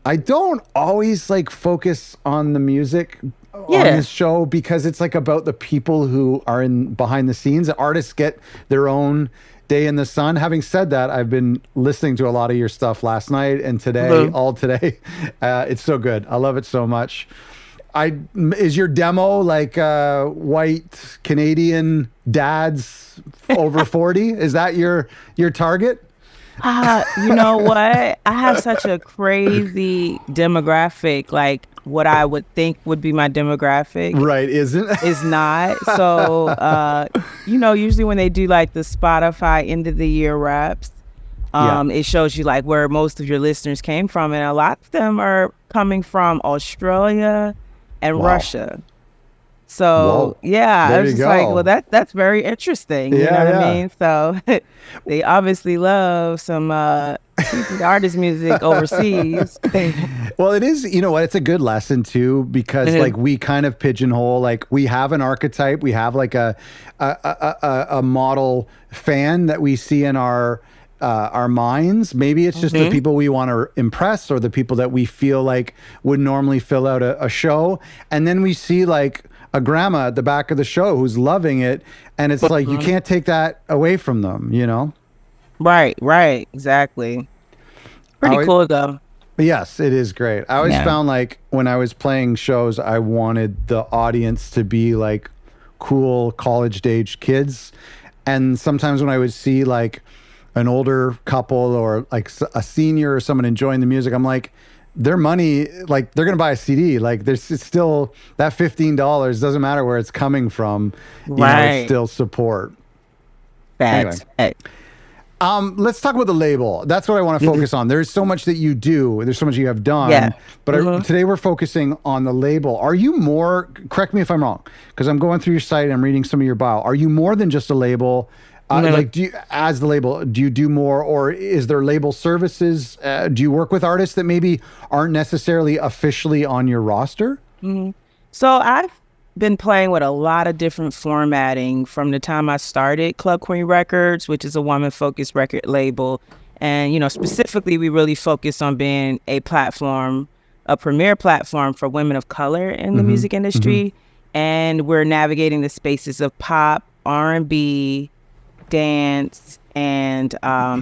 I don't always like focus on the music on Yeah. this show because it's like about the people who are in behind the scenes. Artists get their own day in the sun. Having said that, I've been listening to a lot of your stuff last night and today, Mhm. all today. It's so good. I love it so much. I is your demo like white Canadian dads over 40? Is that your target? You know what? I have such a crazy demographic. Like what I would think would be my demographic Right, isn't is not. So, usually when they do like the Spotify end of the year raps, Yeah. it shows you like where most of your listeners came from, and a lot of them are coming from Australia and Wow. Russia. So Whoa. yeah, I There was you just like, well, go. that's very interesting. You know Yeah, what I yeah. mean? So they obviously love some the artist music overseas. Well, it is, you know what, it's a good lesson too, because like Mhm. we kind of pigeonhole, like we have an archetype, we have like a model fan that we see in our minds. Maybe it's just the Mhm. people we want to impress or the people that we feel like would normally fill out a show. And then we see like a grandma at the back of the show who's loving it. And it's like, you Mhm. can't take that away from them, you know? Right, right, exactly. Pretty I, cool though. Yes, it is great. I always Yeah. found like when I was playing shows, I wanted the audience to be like cool college age kids. And sometimes when I would see like an older couple or like a senior or someone enjoying the music, I'm like, their money, like they're going to buy a CD. Like there's it's still that $15 doesn't matter where it's coming from. You know, it's Right. still support. Anyway. Facts. Let's talk about the label. That's what I want to Mhm. focus on. There's so much that you do. There's so much you have Yeah. done. But Mhm. today we're focusing on the label. Are you more? Correct me if I'm wrong, because I'm going through your site and I'm reading some of your bio. Are you more than just a label? Mhm. Like, do you, as the label, do you do more, or is there label services? Do you work with artists that maybe aren't necessarily officially on your roster? Mhm. So I've been playing with a lot of different formatting from the time I started Club Queen Records, which is a woman-focused record label. And, specifically, we really focus on being a platform, a premier platform for women of color in the Mm-hmm. music Mm-hmm. industry. And we're navigating the spaces of pop, R&B, dance, and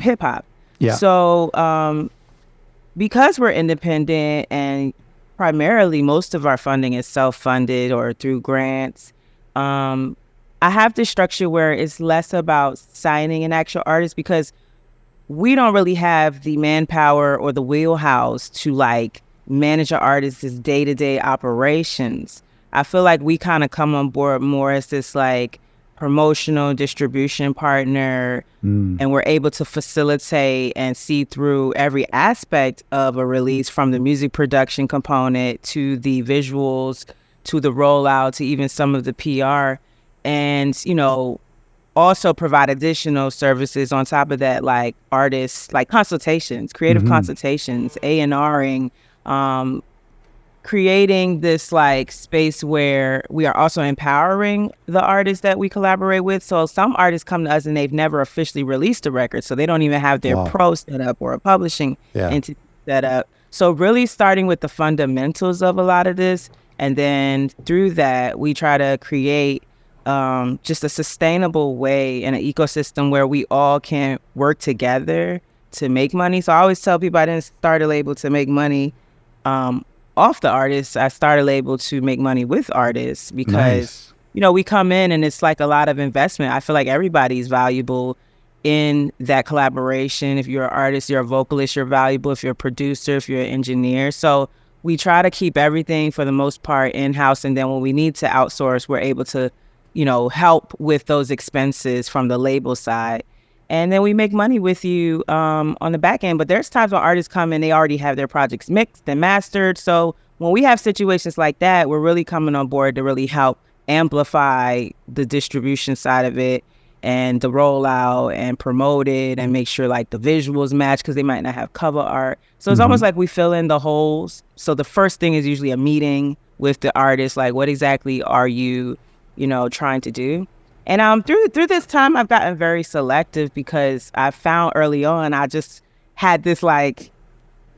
hip hop. Yeah. So because we're independent and primarily most of our funding is self-funded or through grants, um, I have this structure where it's less about signing an actual artist because we don't really have the manpower or the wheelhouse to like manage an artist's day-to-day operations. I feel like we kind of come on board more as this like promotional distribution partner, Mm. and we're able to facilitate and see through every aspect of a release, from the music production component to the visuals to the rollout to even some of the PR, and also provide additional services on top of that, like artists, like consultations, creative Mm-hmm. consultations, A&Ring, creating this like space where we are also empowering the artists that we collaborate with. So some artists come to us and they've never officially released a record, so they don't even have their Wow. pro set up or a publishing Yeah. entity set up. So really starting with the fundamentals of a lot of this, and then through that we try to create just a sustainable way and an ecosystem where we all can work together to make money. So I always tell people I didn't start a label to make money um, off the artists. I started a label to make money with artists because, Nice. we come in and it's like a lot of investment. I feel like everybody's valuable in that collaboration. If you're an artist, you're a vocalist, you're valuable. If you're a producer, if you're an engineer. So we try to keep everything for the most part in-house. And then when we need to outsource, we're able to, help with those expenses from the label side. And then we make money with you on the back end. But there's times when artists come in, they already have their projects mixed and mastered. So when we have situations like that, we're really coming on board to really help amplify the distribution side of it and the rollout and promote it and make sure like the visuals match, because they might not have cover art. So it's almost Mm-hmm. like we fill in the holes. So the first thing is usually a meeting with the artist, like what exactly are you, trying to do? And through this time, I've gotten very selective because I found early on I just had this like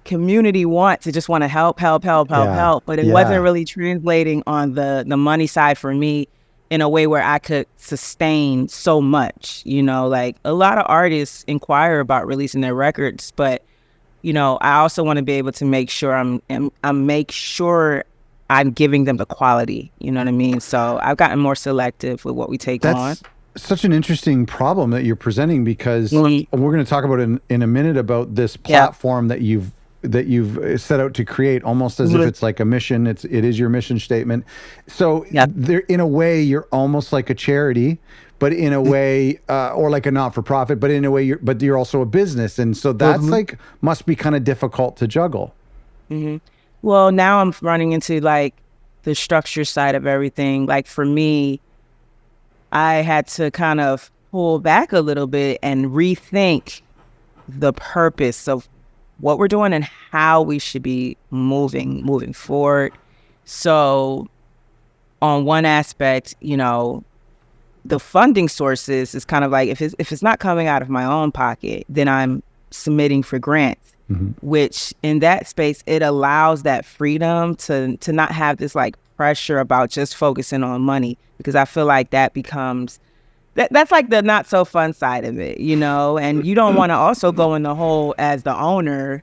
community want to help, Yeah. but it Yeah. wasn't really translating on the money side for me in a way where I could sustain so much. Like a lot of artists inquire about releasing their records, but I also want to be able to make sure I'm giving them the quality. You know what I mean? So I've gotten more selective with what we take on. That's such an interesting problem that you're presenting, because we're going to talk about in a minute about this platform that you've set out to create, almost as if it's like a mission. It is your mission statement. So there, in a way, you're almost like a charity, but in a way, or like a not-for-profit, but in a way, you're also a business. And so that's like, must be kind of difficult to juggle. Well, now I'm running into like the structure side of everything. Like for me, I had to kind of pull back a little bit and rethink the purpose of what we're doing and how we should be moving forward. So on one aspect, the funding sources is kind of like, if it's not coming out of my own pocket, then I'm submitting for grants, which in that space, it allows that freedom to not have this like pressure about just focusing on money, because I feel like that becomes that's like the not so fun side of it, and you don't want to also go in the hole as the owner.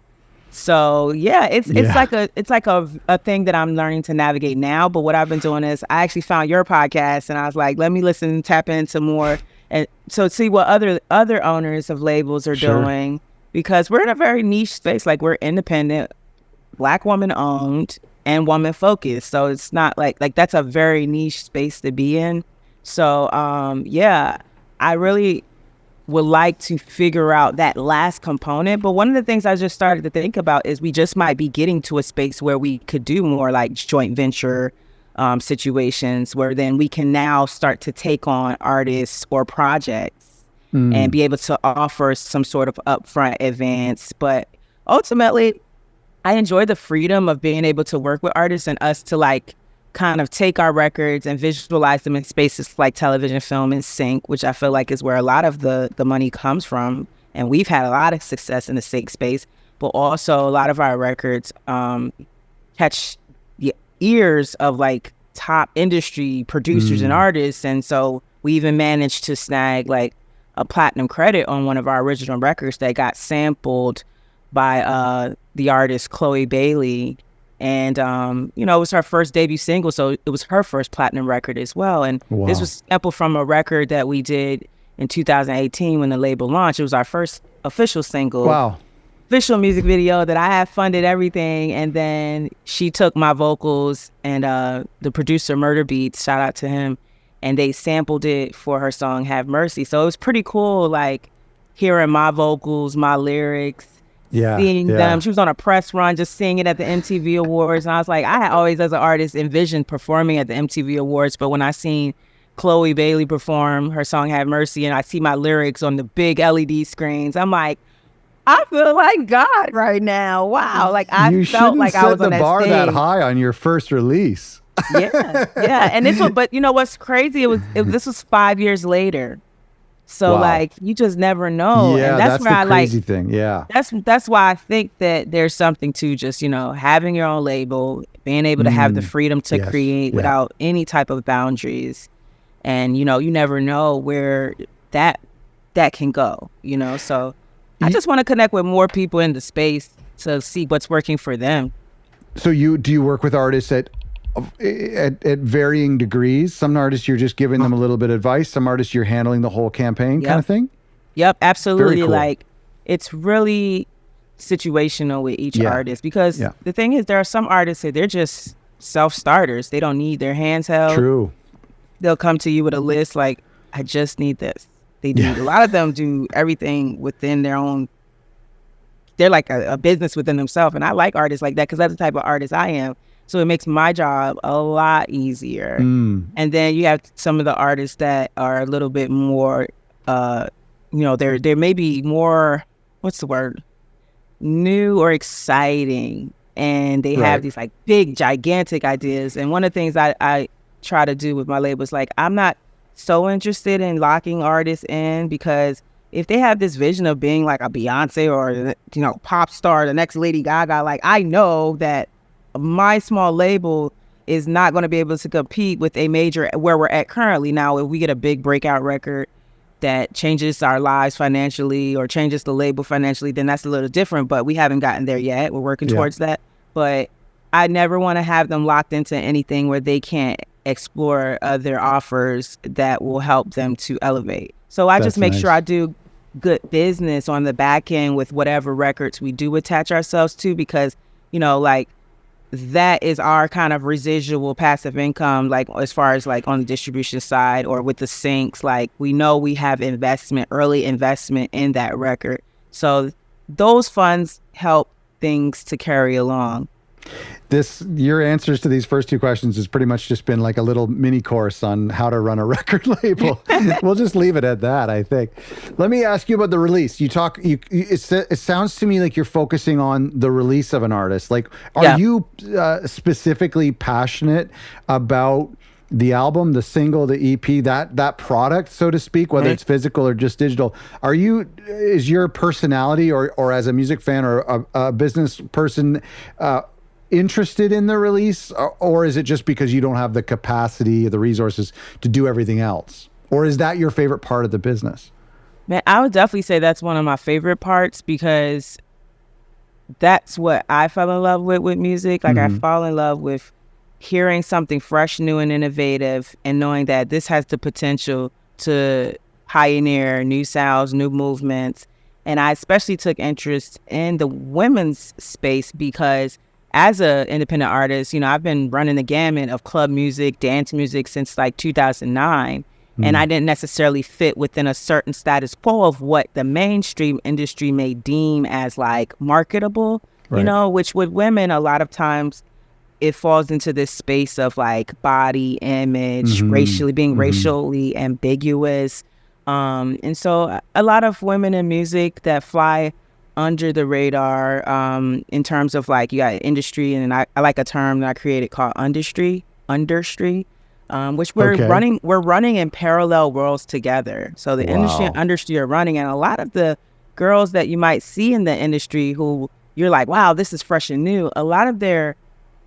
So it's like a thing that I'm learning to navigate now. But what I've been doing is I actually found your podcast and I was like, let me listen and tap into more, and so see what other owners of labels are doing, because we're in a very niche space. Like, we're independent, Black woman owned and woman focused. So it's not like that's a very niche space to be in. So I really would like to figure out that last component. But one of the things I just started to think about is we just might be getting to a space where we could do more like joint venture situations, where then we can now start to take on artists or projects and be able to offer some sort of upfront advance. But ultimately, I enjoy the freedom of being able to work with artists and us to like kind of take our records and visualize them in spaces like television, film, and sync, which I feel like is where a lot of the money comes from. And we've had a lot of success in the sync space, but also a lot of our records catch the ears of like top industry producers and artists. And so we even managed to snag like a platinum credit on one of our original records that got sampled by the artist Chloe Bailey. And, it was her first debut single, so it was her first platinum record as well. And this was sampled from a record that we did in 2018 when the label launched. It was our first official single. Wow. Official music video that I had funded everything. And then she took my vocals and the producer, Murder Beats, shout out to him, and they sampled it for her song Have Mercy. So it was pretty cool, like hearing my vocals, my lyrics, seeing them. She was on a press run, just seeing it at the MTV Awards. And I was like, I had always, as an artist, envisioned performing at the MTV Awards. But when I seen Chloe Bailey perform her song Have Mercy and I see my lyrics on the big LED screens, I'm like, I feel like God right now. Wow. Like, I felt like I was on that stage. You shouldn't set the bar that high on your first release. Yeah. And this one, but you know what's crazy? This was 5 years later. So like, you just never know. Yeah, and that's where the crazy thing. Yeah. That's why I think that there's something to just, having your own label, being able to have the freedom to create without any type of boundaries. And, you never know where that can go, So I just want to connect with more people in the space to see what's working for them. So do you work with artists at varying degrees? Some artists you're just giving them a little bit of advice. Some artists you're handling the whole campaign kind of thing? Yep, absolutely. Very cool. Like, it's really situational with each artist, because the thing is, there are some artists that they're just self-starters. They don't need their hands held. True. They'll come to you with a list like, I just need this. They do. A lot of them do everything within their own. They're like a business within themselves. And I like artists like that, because that's the type of artist I am. So it makes my job a lot easier. And then you have some of the artists that are a little bit more, they're maybe more, what's the word? New or exciting. And they have these like big, gigantic ideas. And one of the things I try to do with my label is like, I'm not so interested in locking artists in, because if they have this vision of being like a Beyonce or, you know, pop star, the next Lady Gaga, like I know that my small label is not going to be able to compete with a major where we're at currently. Now, if we get a big breakout record that changes our lives financially or changes the label financially, then that's a little different, but we haven't gotten there yet. We're working towards that. But I never want to have them locked into anything where they can't explore other offers that will help them to elevate. So I just make sure I do good business on the back end with whatever records we do attach ourselves to, because, you know, like that is our kind of residual passive income, like as far as like on the distribution side or with the syncs, like we know we have early investment in that record. So those funds help things to carry along. Your answers to these first two questions has pretty much just been like a little mini course on how to run a record label. We'll just leave it at that, I think. Let me ask you about the release. It sounds to me like you're focusing on the release of an artist. Like, are you specifically passionate about the album, the single, the EP, that product, so to speak, whether it's physical or just digital? Is your personality or as a music fan or a business person interested in the release, or is it just because you don't have the capacity, the resources to do everything else? Or is that your favorite part of the business? Man, I would definitely say that's one of my favorite parts, because that's what I fell in love with music. Like I fall in love with hearing something fresh, new, and innovative, and knowing that this has the potential to pioneer new sounds, new movements. And I especially took interest in the women's space because as an independent artist, you know, I've been running the gamut of club music, dance music since like 2009. And I didn't necessarily fit within a certain status quo of what the mainstream industry may deem as like marketable, you know, which with women, a lot of times it falls into this space of like body image, racially ambiguous. And so a lot of women in music that fly under the radar in terms of like, you got industry, and I like a term that I created called understreet, which we're running in parallel worlds together. So the industry and understreet are running, and a lot of the girls that you might see in the industry who you're like, wow, this is fresh and new, a lot of their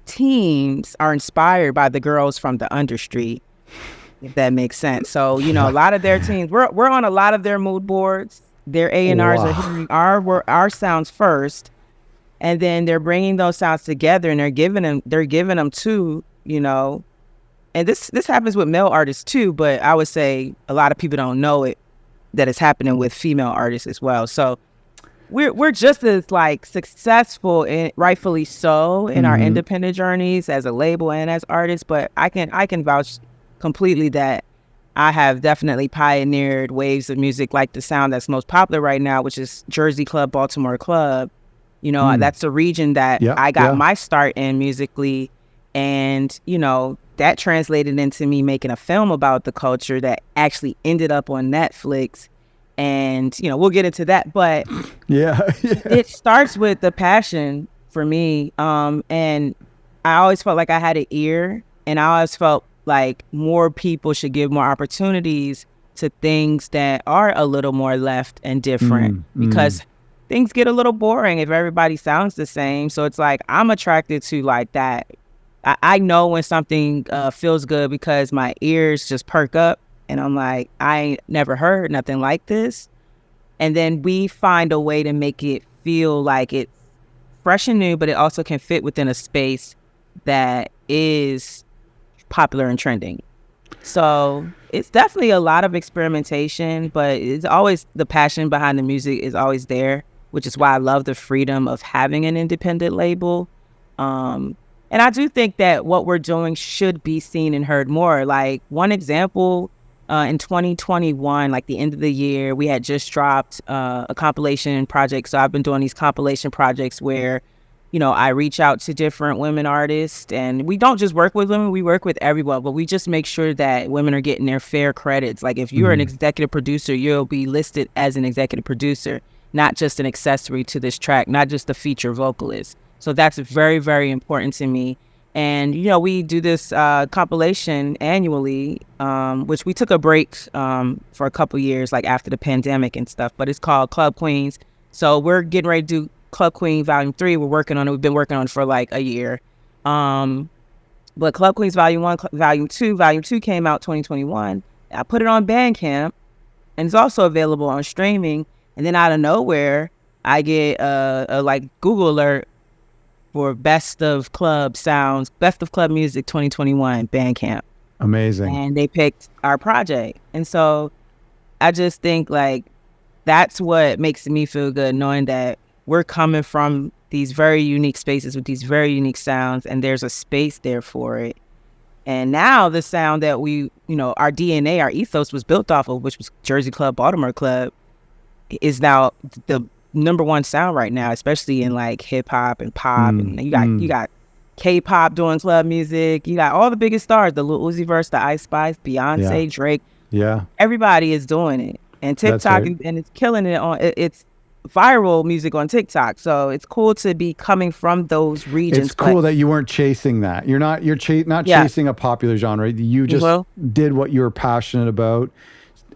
teams are inspired by the girls from the understreet, if that makes sense. So, you know, a lot of their teams, we're on a lot of their mood boards. Their A&Rs are hearing our sounds first, and then they're bringing those sounds together, and they're giving them to, you know, and this happens with male artists too, but I would say a lot of people don't know it, that it's happening with female artists as well. So we're just as like successful, and rightfully so, in our independent journeys as a label and as artists. But I can vouch completely that I have definitely pioneered waves of music like the sound that's most popular right now, which is Jersey Club, Baltimore Club. You know, that's the region that I got my start in musically. And, you know, that translated into me making a film about the culture that actually ended up on Netflix. And, you know, we'll get into that. But it starts with the passion for me. And I always felt like I had an ear, and I always felt like more people should give more opportunities to things that are a little more left and different, because things get a little boring if everybody sounds the same. So it's like I'm attracted to like that. I know when something feels good because my ears just perk up, and I'm like, I ain't never heard nothing like this. And then we find a way to make it feel like it's fresh and new, but it also can fit within a space that is popular and trending. So it's definitely a lot of experimentation, but it's always the passion behind the music is always there, which is why I love the freedom of having an independent label. And I do think that what we're doing should be seen and heard more. Like one example, in 2021, like the end of the year, we had just dropped a compilation project. So I've been doing these compilation projects where, you know, I reach out to different women artists, and we don't just work with women, we work with everyone, but we just make sure that women are getting their fair credits. Like if you're an executive producer, you'll be listed as an executive producer, not just an accessory to this track, not just the feature vocalist. So that's very, very important to me. And, we do this compilation annually, which we took a break for a couple years, like after the pandemic and stuff, but it's called Club Queens. So we're getting ready to do Club Queen Volume 3. We're working on it. We've been working on it for like a year. But Club Queens Volume 1, Volume 2, Volume 2 came out 2021. I put it on Bandcamp, and it's also available on streaming. And then out of nowhere, I get a like Google alert for Best of Club Sounds, Best of Club Music 2021 Bandcamp. Amazing. And they picked our project. And so I just think like that's what makes me feel good, knowing that we're coming from these very unique spaces with these very unique sounds, and there's a space there for it. And now the sound that we, our DNA, our ethos was built off of, which was Jersey Club, Baltimore Club, is now the number one sound right now, especially in like hip hop and pop. And you got K-pop doing club music. You got all the biggest stars, the Lil Uzi Verse, the Ice Spice, Beyonce, Drake. Yeah. Everybody is doing it. And TikTok, right. and it's killing it it's viral music on TikTok. So it's cool to be coming from those regions. It's cool that you weren't chasing that. You're not chasing a popular genre. You just did what you were passionate about,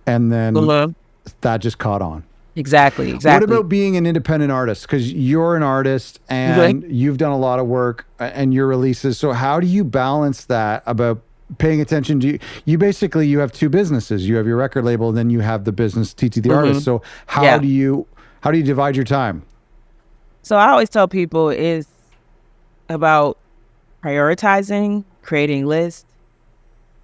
and then that just caught on. Exactly. What about being an independent artist? Because you're an artist and you've done a lot of work and your releases. So how do you balance that about paying attention to you basically, you have two businesses. You have your record label, and then you have the business TT the artist. So how do you divide your time? So I always tell people it's about prioritizing, creating lists.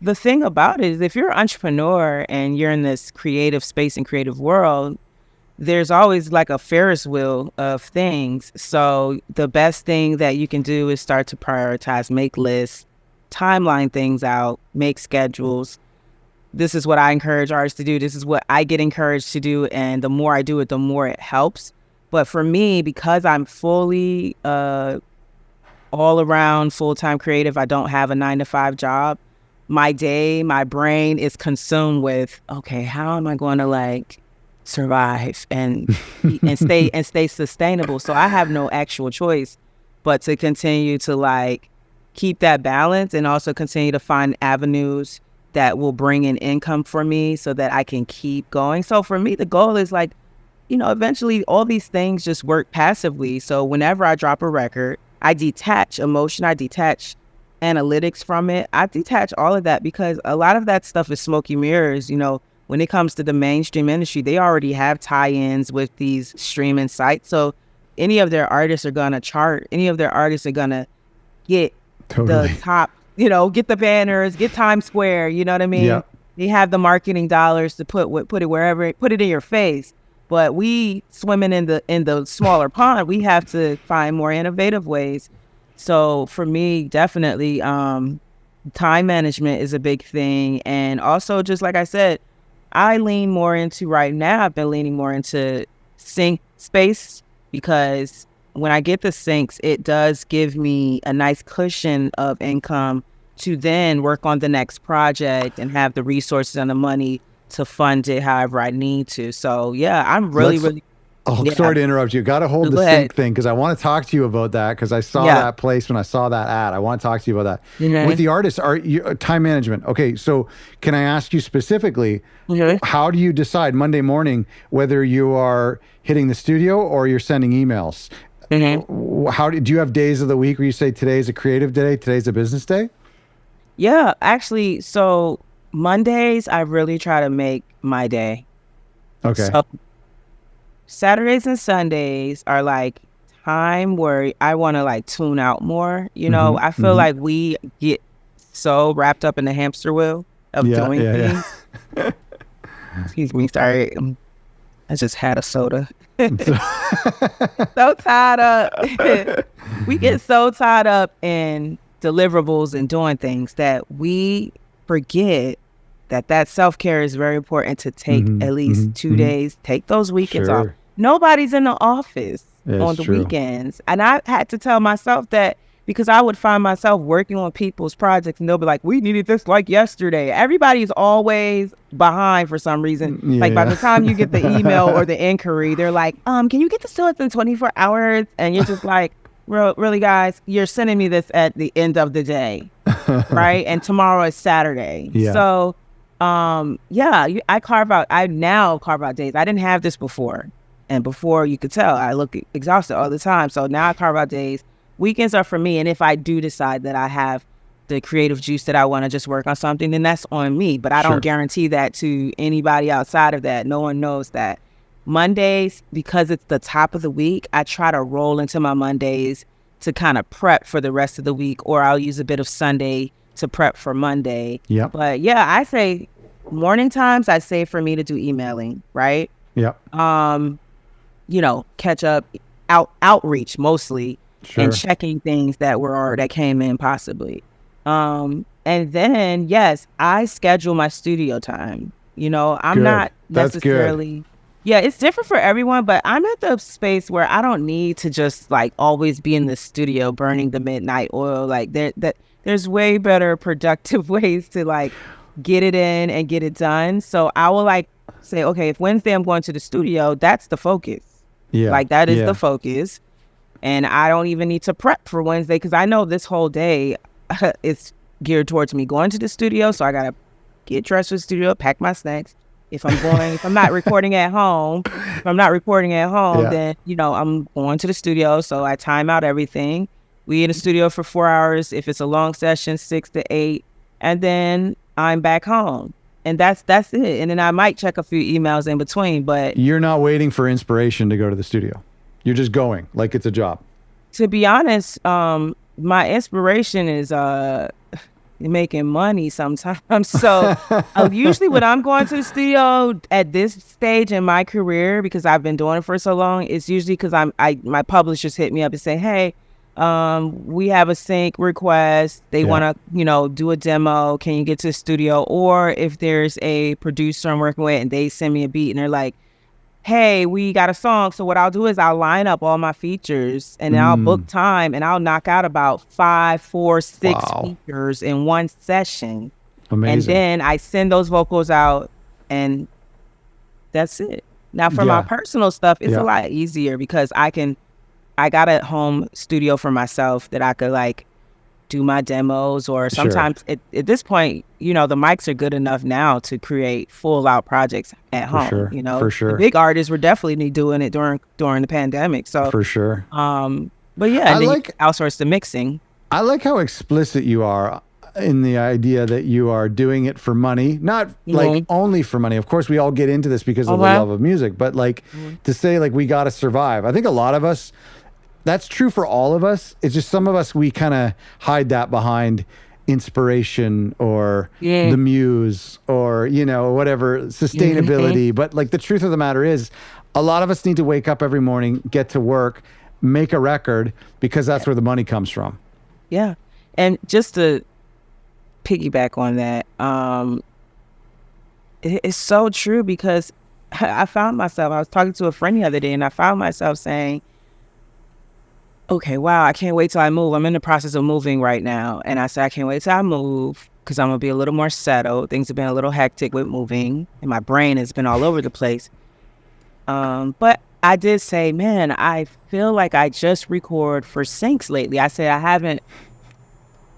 The thing about it is if you're an entrepreneur and you're in this creative space and creative world, there's always like a Ferris wheel of things. So the best thing that you can do is start to prioritize, make lists, timeline things out, make schedules. This is what I encourage artists to do. This is what I get encouraged to do. And the more I do it, the more it helps. But for me, because I'm fully all around full-time creative, I don't have a 9-to-5 job. My day, my brain is consumed with, okay, how am I going to like survive and stay sustainable? So I have no actual choice but to continue to like keep that balance and also continue to find avenues that will bring in income for me so that I can keep going. So for me, the goal is like, eventually all these things just work passively. So whenever I drop a record, I detach emotion, I detach analytics from it. I detach all of that because a lot of that stuff is smoky mirrors. When it comes to the mainstream industry, they already have tie-ins with these streaming sites. So any of their artists are going to chart. Any of their artists are going to get the top, get the banners, get Times Square, you know what I mean? Yeah. They have the marketing dollars to put it wherever, put it in your face. But we swimming in the smaller pond, we have to find more innovative ways. So for me, definitely, time management is a big thing. And also, just like I said, I lean more into right now, I've been leaning more into sync space because when I get the syncs, it does give me a nice cushion of income to then work on the next project and have the resources and the money to fund it however I need to. So yeah, I'm really sorry to interrupt you. Got to hold the sync thing because I want to talk to you about that because I saw that place when I saw that ad. I want to talk to you about that. Mm-hmm. With the artists, time management. Okay, so can I ask you specifically, how do you decide Monday morning whether you are hitting the studio or you're sending emails? Mm-hmm. Do you have days of the week where you say today's a creative day, today's a business day? Yeah, actually, so Mondays, I really try to make my day. Okay. So Saturdays and Sundays are like time where I want to like tune out more. I feel like we get so wrapped up in the hamster wheel of doing things. Yeah. Excuse me, sorry. I just had a soda. So tied up. We get so tied up in deliverables and doing things that we forget that self-care is very important to take at least 2 days, take those weekends off. Nobody's in the office on the weekends. And I had to tell myself that because I would find myself working on people's projects and they'll be like, we needed this like yesterday. Everybody's always behind for some reason. Yeah. Like by the time you get the email or the inquiry, they're like, can you get this to us in 24 hours? And you're just like, really, guys, you're sending me this at the end of the day, right? And tomorrow is Saturday. Yeah. So, I now carve out days. I didn't have this before. And before, you could tell, I look exhausted all the time. So now I carve out days. Weekends are for me. And if I do decide that I have the creative juice that I want to just work on something, then that's on me. But I don't guarantee that to anybody outside of that. No one knows that. Mondays, because it's the top of the week, I try to roll into my Mondays to kind of prep for the rest of the week, or I'll use a bit of Sunday to prep for Monday. Yeah. But yeah, I say morning times, I say for me to do emailing, right? Yeah. Catch up, outreach mostly, and checking things that came in possibly. And then, yes, I schedule my studio time. I'm not necessarily... Yeah, it's different for everyone, but I'm at the space where I don't need to just like always be in the studio burning the midnight oil. Like there's way better productive ways to like get it in and get it done. So I will like say, okay, if Wednesday I'm going to the studio, that's the focus. Yeah. Like that is the focus. And I don't even need to prep for Wednesday because I know this whole day it's geared towards me going to the studio. So I got to get dressed for the studio, pack my snacks. If I'm not recording at home, then, I'm going to the studio. So I time out everything. We in the studio for 4 hours. If it's a long session, 6 to 8. And then I'm back home. And that's it. And then I might check a few emails in between, but... You're not waiting for inspiration to go to the studio. You're just going like it's a job. To be honest, my inspiration is... making money sometimes. So usually when I'm going to the studio at this stage in my career, because I've been doing it for so long, it's usually because my publishers hit me up and say, hey, we have a sync request. They want to, do a demo. Can you get to the studio? Or if there's a producer I'm working with and they send me a beat and they're like, hey, we got a song. So what I'll do is I'll line up all my features and then I'll book time and I'll knock out about 5, 4, 6 features in one session. Amazing. And then I send those vocals out and that's it. Now for my personal stuff, it's a lot easier because I got a home studio for myself that I could like do my demos, or sometimes at this point, the mics are good enough now to create full out projects at home. For sure. The big artists were definitely doing it during the pandemic. So for sure. But yeah, and then you outsource the mixing. I like how explicit you are in the idea that you are doing it for money, not like only for money. Of course, we all get into this because of the love of music, but like to say like we got to survive. I think a lot of us, that's true for all of us. It's just some of us, we kind of hide that behind inspiration or the muse or, whatever, sustainability. But like the truth of the matter is a lot of us need to wake up every morning, get to work, make a record because that's where the money comes from. Yeah. And just to piggyback on that, it's so true because I was talking to a friend the other day and I found myself saying, okay, wow, I can't wait till I move. I'm in the process of moving right now. And I said, I can't wait till I move because I'm going to be a little more settled. Things have been a little hectic with moving and my brain has been all over the place. But I did say, man, I feel like I just record for syncs lately. I said I haven't,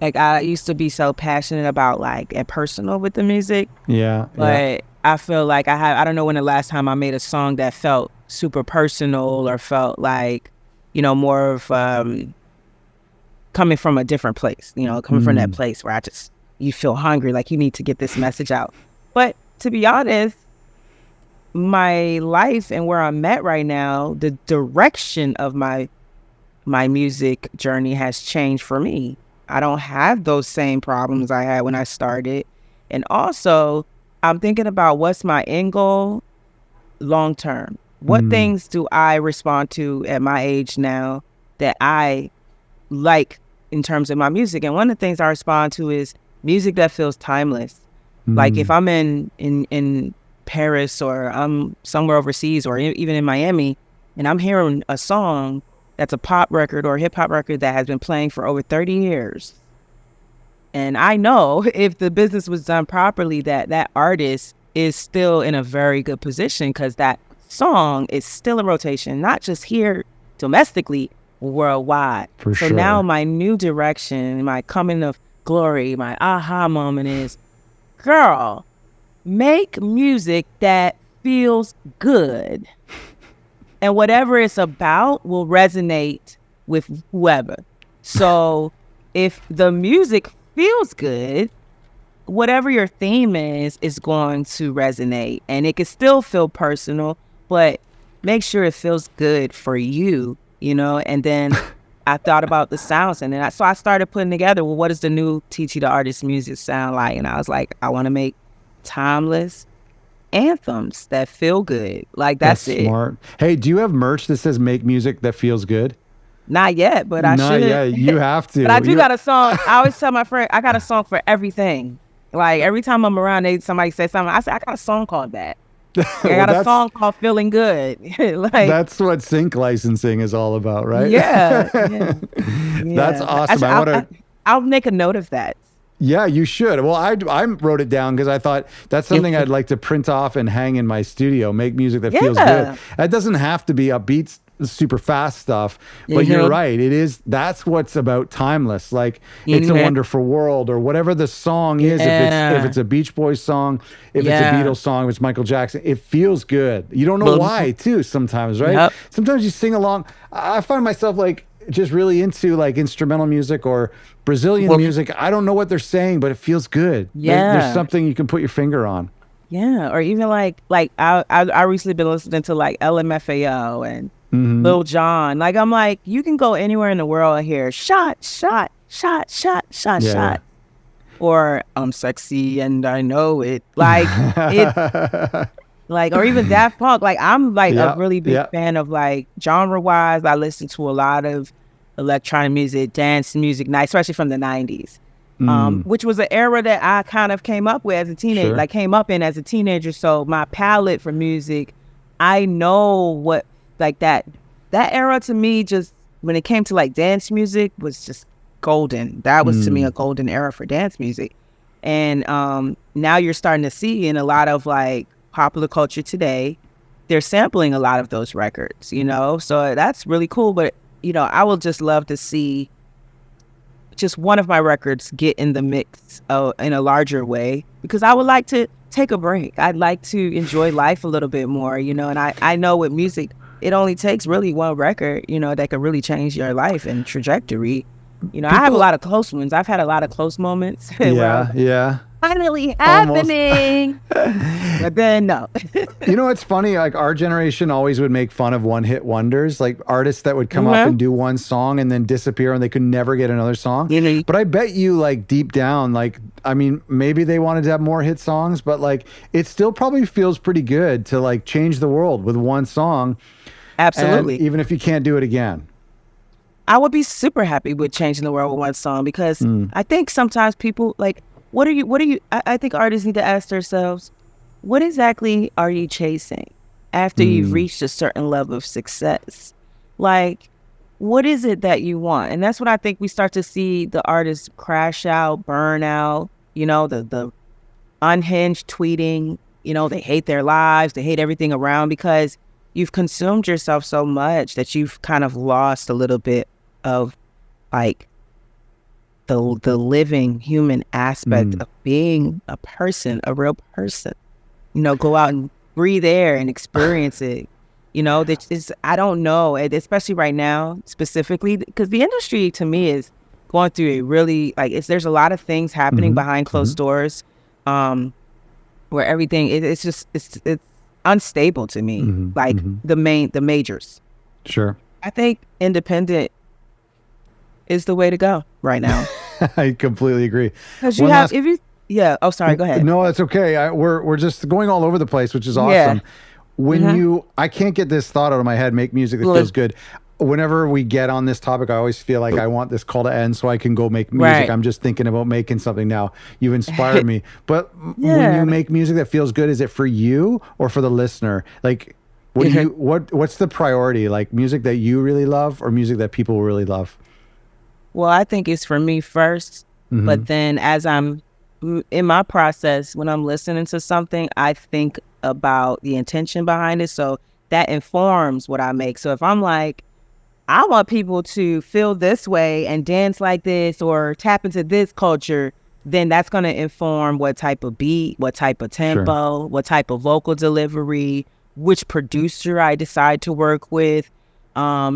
like I used to be so passionate about like and personal with the music. Yeah. But I feel like I don't know when the last time I made a song that felt super personal or felt like, more of coming from a different place, coming from that place where you feel hungry, like you need to get this message out. But to be honest, my life and where I'm at right now, the direction of my music journey has changed for me. I don't have those same problems I had when I started. And also, I'm thinking about what's my end goal long term. What things do I respond to at my age now that I like in terms of my music? And one of the things I respond to is music that feels timeless. Like if I'm in Paris or I'm somewhere overseas or even in Miami and I'm hearing a song that's a pop record or a hip hop record that has been playing for over 30 years. And I know if the business was done properly, that artist is still in a very good position because that song is still in rotation, not just here domestically, worldwide. For So sure. now my new direction, my coming of glory, my aha moment is, girl, make music that feels good. And whatever it's about will resonate with whoever. So if the music feels good, whatever your theme is going to resonate. And it can still feel personal, but make sure it feels good for you, And then I thought about the sounds, and then I started putting together, well, what does the new TT the Artist music sound like? And I was like, I want to make timeless anthems that feel good. Like, that's it. Smart. Hey, do you have merch that says make music that feels good? Not yet, but I Not should. yet. You have to. But I do got a song. I always tell my friend, I got a song for everything. Like, every time I'm around, somebody says something, I say, I got a song called that. I got a song called Feeling Good. Like, that's what sync licensing is all about, right? Yeah. That's awesome. I'll make a note of that. Yeah, you should. Well, I wrote it down because I thought that's something I'd like to print off and hang in my studio. Make music that feels good. It doesn't have to be upbeat, super fast stuff, but you're right. That's what's about timeless. Like, It's a Wonderful World, or whatever the song is. If it's a Beach Boys song, if it's a Beatles song, if it's Michael Jackson, it feels good. You don't know why, too, sometimes, right? Yep. Sometimes you sing along. I find myself like just really into like instrumental music or Brazilian music. I don't know what they're saying, but it feels good. There's something you can put your finger on. Yeah, or even like I recently been listening to like LMFAO and Lil Jon. Like, I'm like, you can go anywhere in the world and hear shot, or I'm sexy and I know it. Like it. Like, or even Daft Punk. Like, I'm like a really big fan of, like, genre-wise, I listen to a lot of electronic music, dance music, especially from the 90s, which was an era that I kind of came up with as a teenager, came up in as a teenager. So my palette for music, I know what, like, that era to me, just when it came to, like, dance music, was just golden. That was, to me, a golden era for dance music. And now you're starting to see in a lot of, like, popular culture today, they're sampling a lot of those records, so that's really cool. But I would just love to see just one of my records get in the mix in a larger way, because I would like to take a break. I'd like to enjoy life a little bit more, and I know with music it only takes really one record that could really change your life and trajectory. I have a lot of close ones. I've had a lot of close moments. Finally happening. But then no. It's funny, like, our generation always would make fun of one-hit wonders, like artists that would come up and do one song and then disappear and they could never get another song. But I bet you, like, deep down, like, I mean, maybe they wanted to have more hit songs, but like, it still probably feels pretty good to like change the world with one song. Absolutely. Even if you can't do it again. I would be super happy with changing the world with one song, because I think sometimes people, like, what are you, I think artists need to ask themselves, what exactly are you chasing after you've reached a certain level of success? Like, what is it that you want? And that's when I think we start to see the artists crash out, burn out, the unhinged tweeting, they hate their lives, they hate everything around, because you've consumed yourself so much that you've kind of lost a little bit of, like, the living human aspect of being a person, a real person. Go out and breathe air and experience it. I don't know, especially right now, specifically, because the industry to me is going through a really, like, there's a lot of things happening behind closed doors, where everything it's unstable to me, like the majors. Sure. I think independent is the way to go right now. I completely agree. Because you have, oh, sorry, go ahead. No, that's okay. We're just going all over the place, which is awesome. When I can't get this thought out of my head, make music that feels good. Whenever we get on this topic, I always feel like I want this call to end so I can go make music. Right. I'm just thinking about making something now. You've inspired me. But when you make music that feels good, is it for you or for the listener? Like, what's the priority? Like, music that you really love or music that people really love? Well, I think it's for me first, but then as I'm in my process, when I'm listening to something, I think about the intention behind it. So that informs what I make. So if I'm like, I want people to feel this way and dance like this or tap into this culture, then that's going to inform what type of beat, what type of Sure. tempo, what type of vocal delivery, which producer I decide to work with.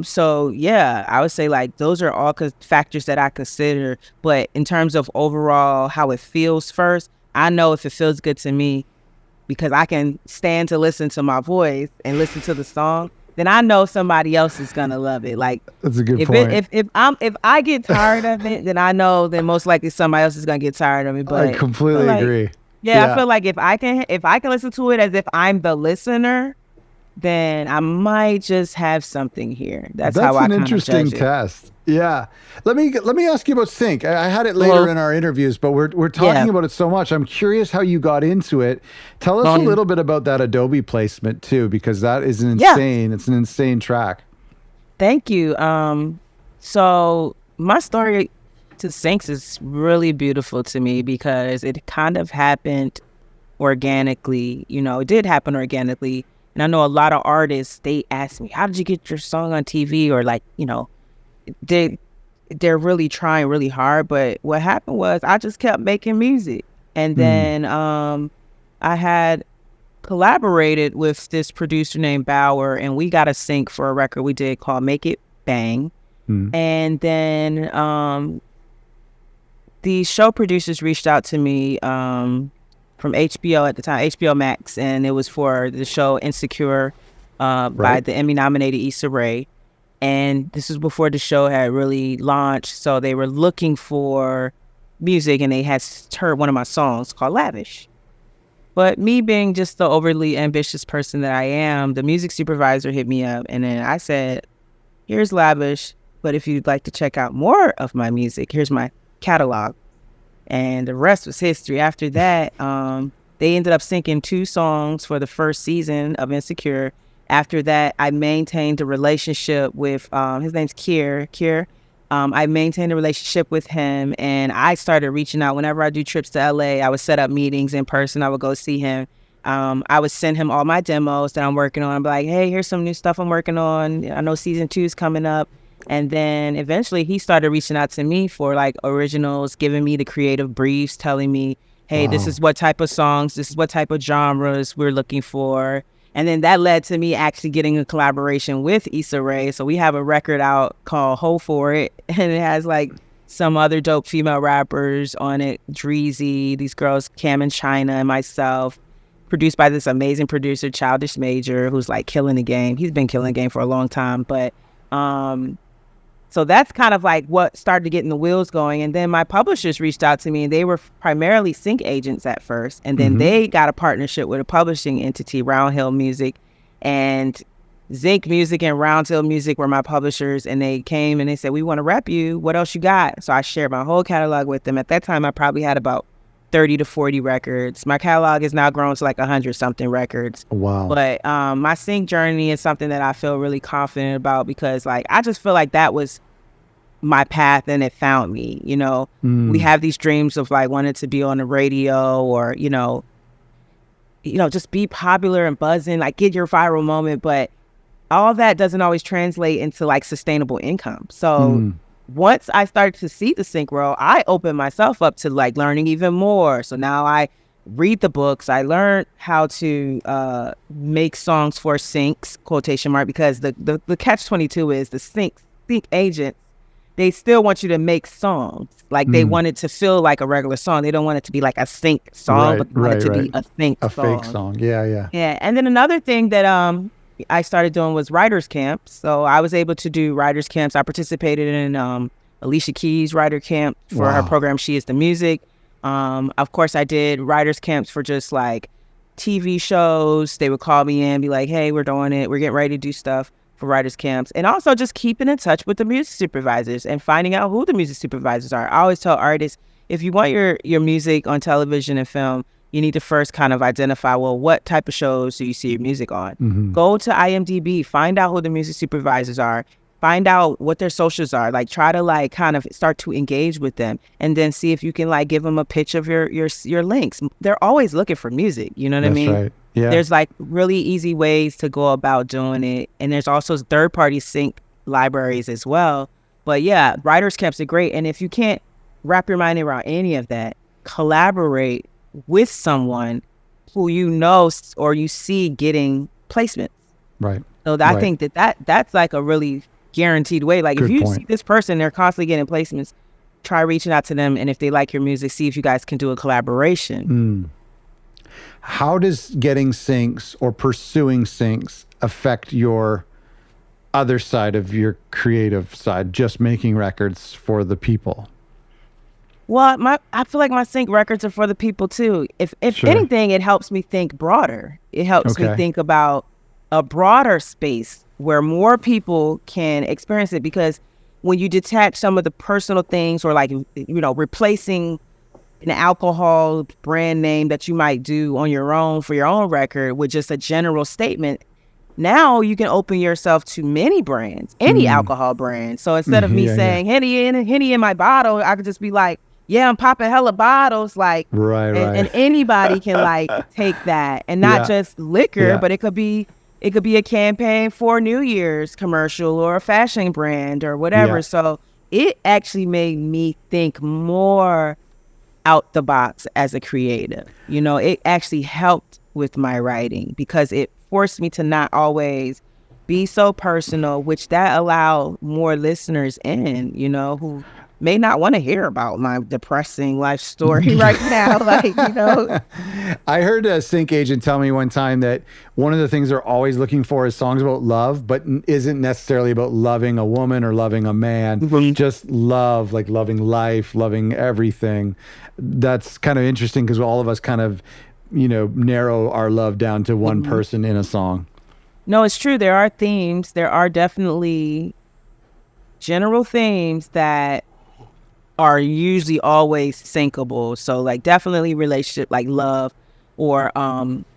So yeah, I would say like those are all factors that I consider. But in terms of overall how it feels first, I know if it feels good to me because I can stand to listen to my voice and listen to the song, then I know somebody else is gonna love it. Like That's a good if point. if I get tired of it, then I know then most likely somebody else is gonna get tired of it. I But I feel completely like agree. yeah, I Yeah. feel like if I can listen to it as if I'm the listener, then I might just have something here. That's how That's I an kind of interesting judge it. test. Yeah. Let me ask you about sync. I had it later Well, in our interviews, but we're yeah. talking about it so much. I'm curious how you got into it. Tell us a Um, little bit about that Adobe placement too, because that is an yeah. insane. It's an insane track. Thank you. So my story to Syncs is really beautiful to me because it kind of happened organically. You know, it did happen organically. And I know a lot of artists, they ask me, how did you get your song on TV? Or like, you know, they they're really trying really hard. But what happened was I just kept making music. And Hmm. then I had collaborated with this producer named Bauer, and we got a sync for a record we did called Make It Bang. Hmm. And then the show producers reached out to me from HBO at the time, HBO Max, and it was for the show Insecure by Right. the Emmy nominated Issa Rae. And this was before the show had really launched. So they were looking for music, and they had heard one of my songs called Lavish. But me being just the overly ambitious person that I am, the music supervisor hit me up, and then I said, here's Lavish, but if you'd like to check out more of my music, here's my catalog. And the rest was history. After that, they ended up syncing 2 songs for the first season of Insecure. After that, I maintained a relationship with his name's Kier. I maintained a relationship with him, and I started reaching out whenever I do trips to LA. I would set up meetings in person. I would go see him. I would send him all my demos that I'm working on. I'd be like, hey, here's some new stuff I'm working on. I know season 2 is coming up. And then eventually he started reaching out to me for like originals, giving me the creative briefs, telling me, hey, this Wow. is what type of songs, this is what type of genres we're looking for. And then that led to me actually getting a collaboration with Issa Rae. So we have a record out called Ho For It. And it has like some other dope female rappers on it, Dreezy, these girls, Cam and China, and myself. Produced by this amazing producer, Childish Major, who's like killing the game. He's been killing the game for a long time. But so that's kind of like what started getting the wheels going. And then my publishers reached out to me, and they were primarily sync agents at first. And then Hmm. they got a partnership with a publishing entity, Round Hill Music. And Zinc Music and Round Hill Music were my publishers. And they came and they said, we want to rep you. What else you got? So I shared my whole catalog with them. At that time, I probably had about 30 to 40 records. My catalog has now grown to like 100 something records. Wow. But my sync journey is something that I feel really confident about because like I just feel like that was my path and it found me. You know, we Mm. have these dreams of like wanting to be on the radio or, just be popular and buzzing, like get your viral moment, but all that doesn't always translate into like sustainable income. So Mm. once I started to see the sync world, I opened myself up to like learning even more. So now I read the books. I learned how to make songs for syncs, quotation mark, because the catch 22 is the sync agents. They still want you to make songs. Like they Mm. want it to feel like a regular song. They don't want it to be like a sync song, Right. but they want it Right. to be Right. a sync A fake song. song. Yeah. Yeah. Yeah, and then another thing that I started doing was writers camps. So I was able to do writers camps. I participated in Alicia Keys' writer camp for her Wow. program She Is the Music. Of course, I did writers camps for just like TV shows. They would call me in, be like, "Hey, we're doing it. We're getting ready to do stuff for writers camps," and also just keeping in touch with the music supervisors and finding out who the music supervisors are. I always tell artists, if you want your music on television and film, you need to first kind of identify, well, what type of shows do you see your music on? Hmm. Go to IMDb, find out who the music supervisors are, find out what their socials are, like try to like kind of start to engage with them and then see if you can like give them a pitch of your links. They're always looking for music, you know what I That's mean? right. Yeah. There's like really easy ways to go about doing it. And there's also third party sync libraries as well. But yeah, writers' camps are great. And if you can't wrap your mind around any of that, collaborate with someone who you know or you see getting placements. Right. So I think that's like a really guaranteed way. Like Good if you point. see this person, they're constantly getting placements, try reaching out to them. And if they like your music, see if you guys can do a collaboration. How does getting syncs or pursuing syncs affect your other side of your creative side, just making records for the people? Well, I feel like my sync records are for the people too. If Sure. anything, it helps me think broader. It helps me Okay. think about a broader space where more people can experience it. Because when you detach some of the personal things, or like, replacing an alcohol brand name that you might do on your own for your own record with just a general statement, now you can open yourself to many brands, any alcohol brand. So instead of me saying Henny in my bottle, I could just be like, yeah, I'm popping hella bottles, like, Right. and anybody can like take that, and not just liquor, but it could be a campaign for a New Year's commercial or a fashion brand or whatever. Yeah. So it actually made me think more out the box as a creative. It actually helped with my writing because it forced me to not always be so personal, which that allowed more listeners in, who may not want to hear about my depressing life story right now. I heard a sync agent tell me one time that one of the things they're always looking for is songs about love, but isn't necessarily about loving a woman or loving a man, just love, like loving life, loving everything. That's kind of interesting because all of us kind of, narrow our love down to one person in a song. No, it's true. There are themes. There are definitely general themes that are usually always syncable. So like definitely relationship, like love, or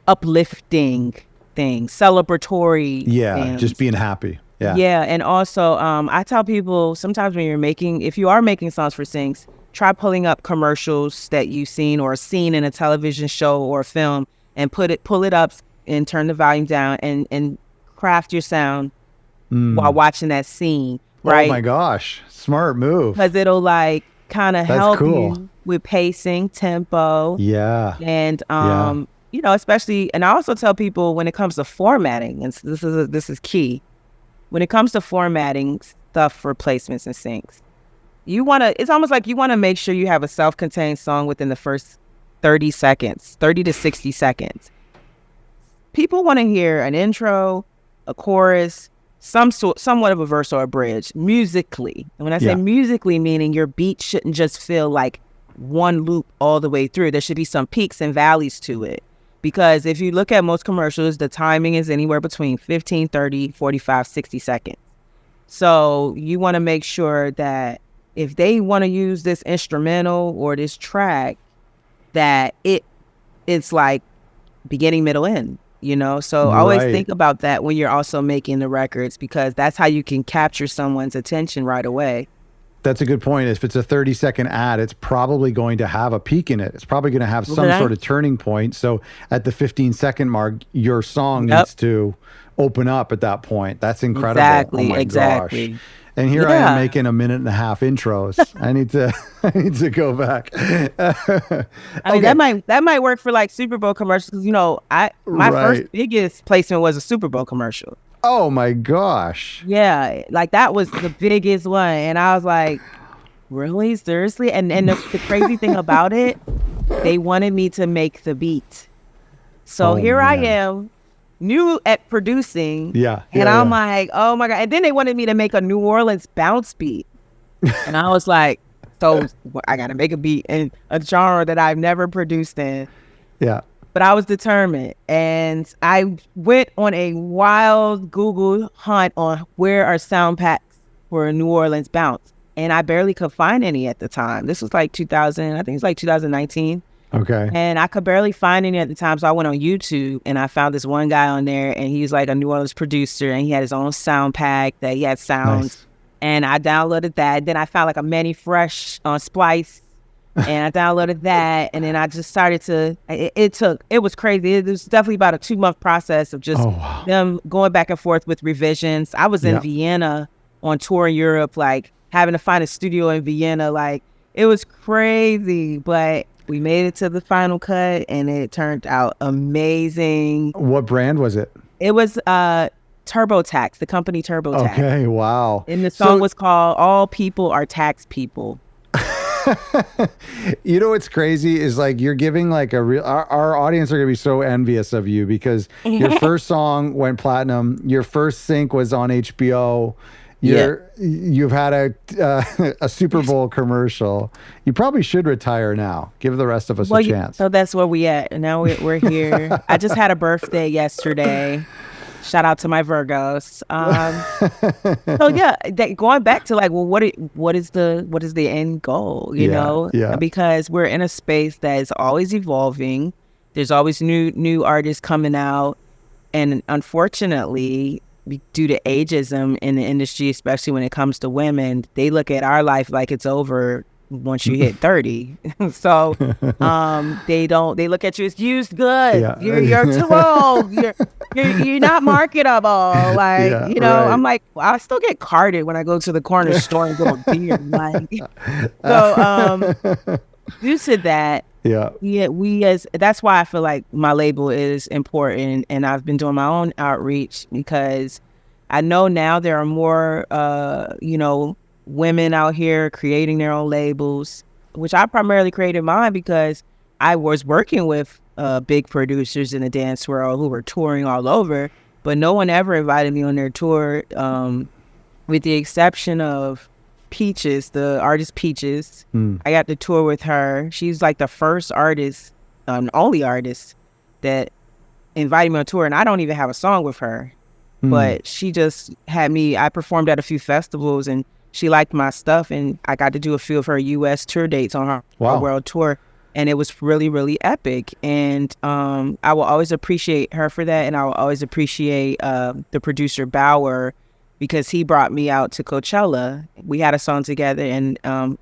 uplifting things, celebratory things. Just being happy. Yeah. And also I tell people sometimes if you are making songs for syncs, try pulling up commercials that you've seen or seen in a television show or a film, and pull it up and turn the volume down and craft your sound while watching that scene. Right? Oh my gosh. Smart move. Because it'll like kind of help cool. you with pacing, tempo. Yeah. And especially, and I also tell people when it comes to formatting, and this is key. When it comes to formatting stuff for placements and syncs, it's almost like you want to make sure you have a self-contained song within the first 30 to 60 seconds. People want to hear an intro, a chorus, somewhat of a verse or a bridge musically. And when I say musically, meaning your beat shouldn't just feel like one loop all the way through. There should be some peaks and valleys to it. Because if you look at most commercials, the timing is anywhere between 15, 30, 45, 60 seconds. So you want to make sure that if they want to use this instrumental or this track, that it's like beginning, middle, end. So always think about that when you're also making the records, because that's how you can capture someone's attention right away. That's a good point. If it's a 30-second ad, it's probably going to have a peak in it. It's probably going to have some sort of turning point. So at the 15-second mark, your song needs to open up at that point. That's incredible. Exactly. Oh my Exactly. gosh. And here I am making 1.5 minute intros. I need to go back. I mean, that might work for like Super Bowl commercials, because my first biggest placement was a Super Bowl commercial. Oh my gosh. Yeah, like that was the biggest one, and I was like, really, seriously? And the crazy thing about it, they wanted me to make the beat. So I am, new at producing. And I'm like, oh my God. And then they wanted me to make a New Orleans bounce beat. And I was like, so I got to make a beat in a genre that I've never produced in. Yeah. But I was determined. And I went on a wild Google hunt on where are sound packs for a New Orleans bounce. And I barely could find any at the time. This was like 2019. Okay. And I could barely find any at the time. So I went on YouTube and I found this one guy on there, and he's like a New Orleans producer, and he had his own sound pack that he had sounds. Nice. And I downloaded that. Then I found like a Manny Fresh on Splice, and I downloaded that. And then I just started to, it was crazy. It was definitely about a 2-month process of just them going back and forth with revisions. I was in Vienna on tour in Europe, like having to find a studio in Vienna. Like it was crazy, but we made it to the final cut and it turned out amazing. What brand was it? It was TurboTax, the company TurboTax. Okay, wow. And the song was called All People Are Tax People. You know what's crazy is like you're giving like a real our audience are gonna be so envious of you because your first song went platinum, your first sync was on HBO. You've had a Super Bowl commercial. You probably should retire now. Give the rest of us a chance. So that's where we at. And now we're here. I just had a birthday yesterday. Shout out to my Virgos. So yeah, going back to like, well, what is the end goal? You know, because we're in a space that is always evolving. There's always new artists coming out, and unfortunately, due to ageism in the industry, especially when it comes to women, they look at our life like it's over once you hit 30. So they look at you as used goods. Yeah. You're too old. You're not marketable. Like, I'm like, I still get carded when I go to the corner store and get a beer. Like, so due to that, that's why I feel like my label is important, and I've been doing my own outreach because I know now there are more women out here creating their own labels, which I primarily created mine because I was working with big producers in the dance world who were touring all over, but no one ever invited me on their tour, with the exception of Peaches, the artist Peaches. I got to tour with her. She's like the first artist, only artist that invited me on tour, and I don't even have a song with her, but she just had me. I performed at a few festivals, and she liked my stuff, and I got to do a few of her U.S. tour dates on her world tour, and it was really, really epic. And I will always appreciate her for that, and I will always appreciate the producer Bauer, because he brought me out to Coachella. We had a song together, and I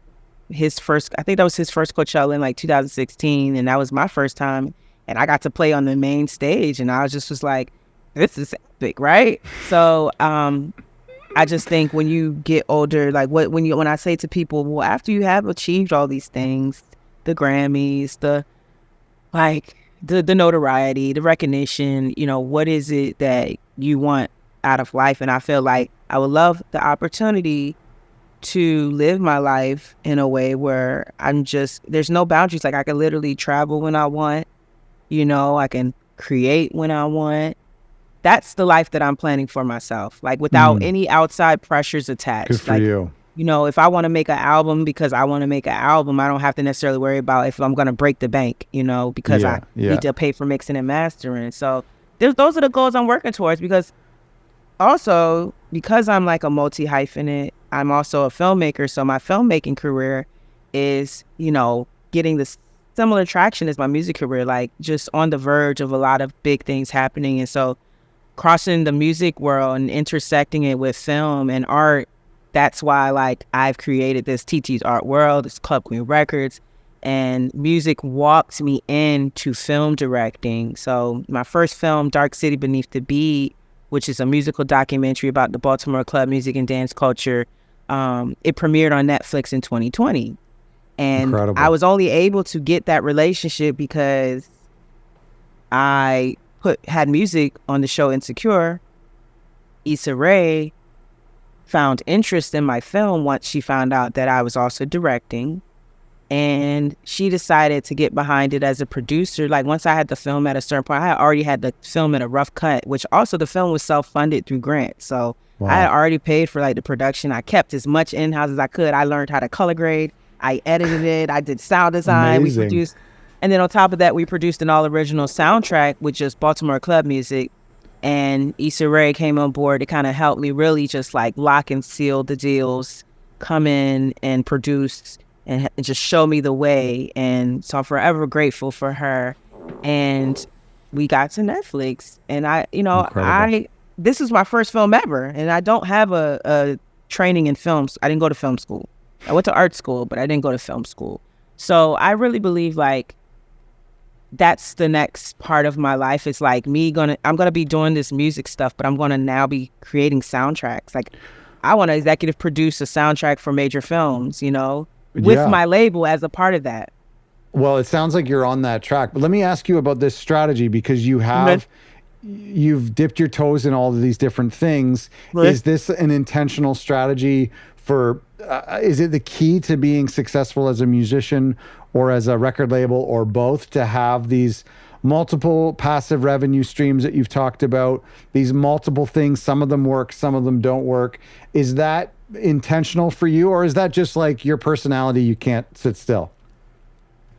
think that was his first Coachella in like 2016, and that was my first time, and I got to play on the main stage, and I was like, this is epic, right? So I just think when you get older, like when I say to people, well, after you have achieved all these things, the Grammys, the notoriety, the recognition, what is it that you want out of life? And I feel like I would love the opportunity to live my life in a way where there's no boundaries. Like I can literally travel when I want, I can create when I want. That's the life that I'm planning for myself, like without any outside pressures attached. Good for you. If I want to make an album because I want to make an album, I don't have to necessarily worry about if I'm going to break the bank, because I need to pay for mixing and mastering. So those are the goals I'm working towards, because I'm like a multi-hyphenate, I'm also a filmmaker. So my filmmaking career is, getting the similar traction as my music career, like just on the verge of a lot of big things happening. And so crossing the music world and intersecting it with film and art, that's why like I've created this TT's Art World, this Club Queen Records, and music walked me into film directing. So my first film, Dark City Beneath the Beat, which is a musical documentary about the Baltimore club music and dance culture, it premiered on Netflix in 2020. And incredible. I was only able to get that relationship because I had music on the show Insecure. Issa Rae found interest in my film once she found out that I was also directing, and she decided to get behind it as a producer. Like once I had the film at a certain point, I had already had the film at a rough cut, which also the film was self-funded through grants. So I had already paid for like the production. I kept as much in-house as I could. I learned how to color grade. I edited it. I did sound design. Amazing. We produced. And then on top of that, we produced an all-original soundtrack with just Baltimore club music. And Issa Rae came on board to kind of help me really just like lock and seal the deals, come in and produce and just show me the way. And so I'm forever grateful for her. And we got to Netflix. And this is my first film ever. And I don't have a training in films. I didn't go to film school. I went to art school, but I didn't go to film school. So I really believe like that's the next part of my life. It's like I'm gonna be doing this music stuff, but I'm gonna now be creating soundtracks. Like I want to executive produce a soundtrack for major films, with Yeah. my label as a part of that. Well, it sounds like you're on that track. But let me ask you about this strategy, because you've dipped your toes in all of these different things. Right. Is this an intentional strategy for, is it the key to being successful as a musician or as a record label, or both, to have these multiple passive revenue streams that you've talked about, these multiple things? Some of them work, some of them don't work. Is that intentional for you, or is that just like your personality? You can't sit still.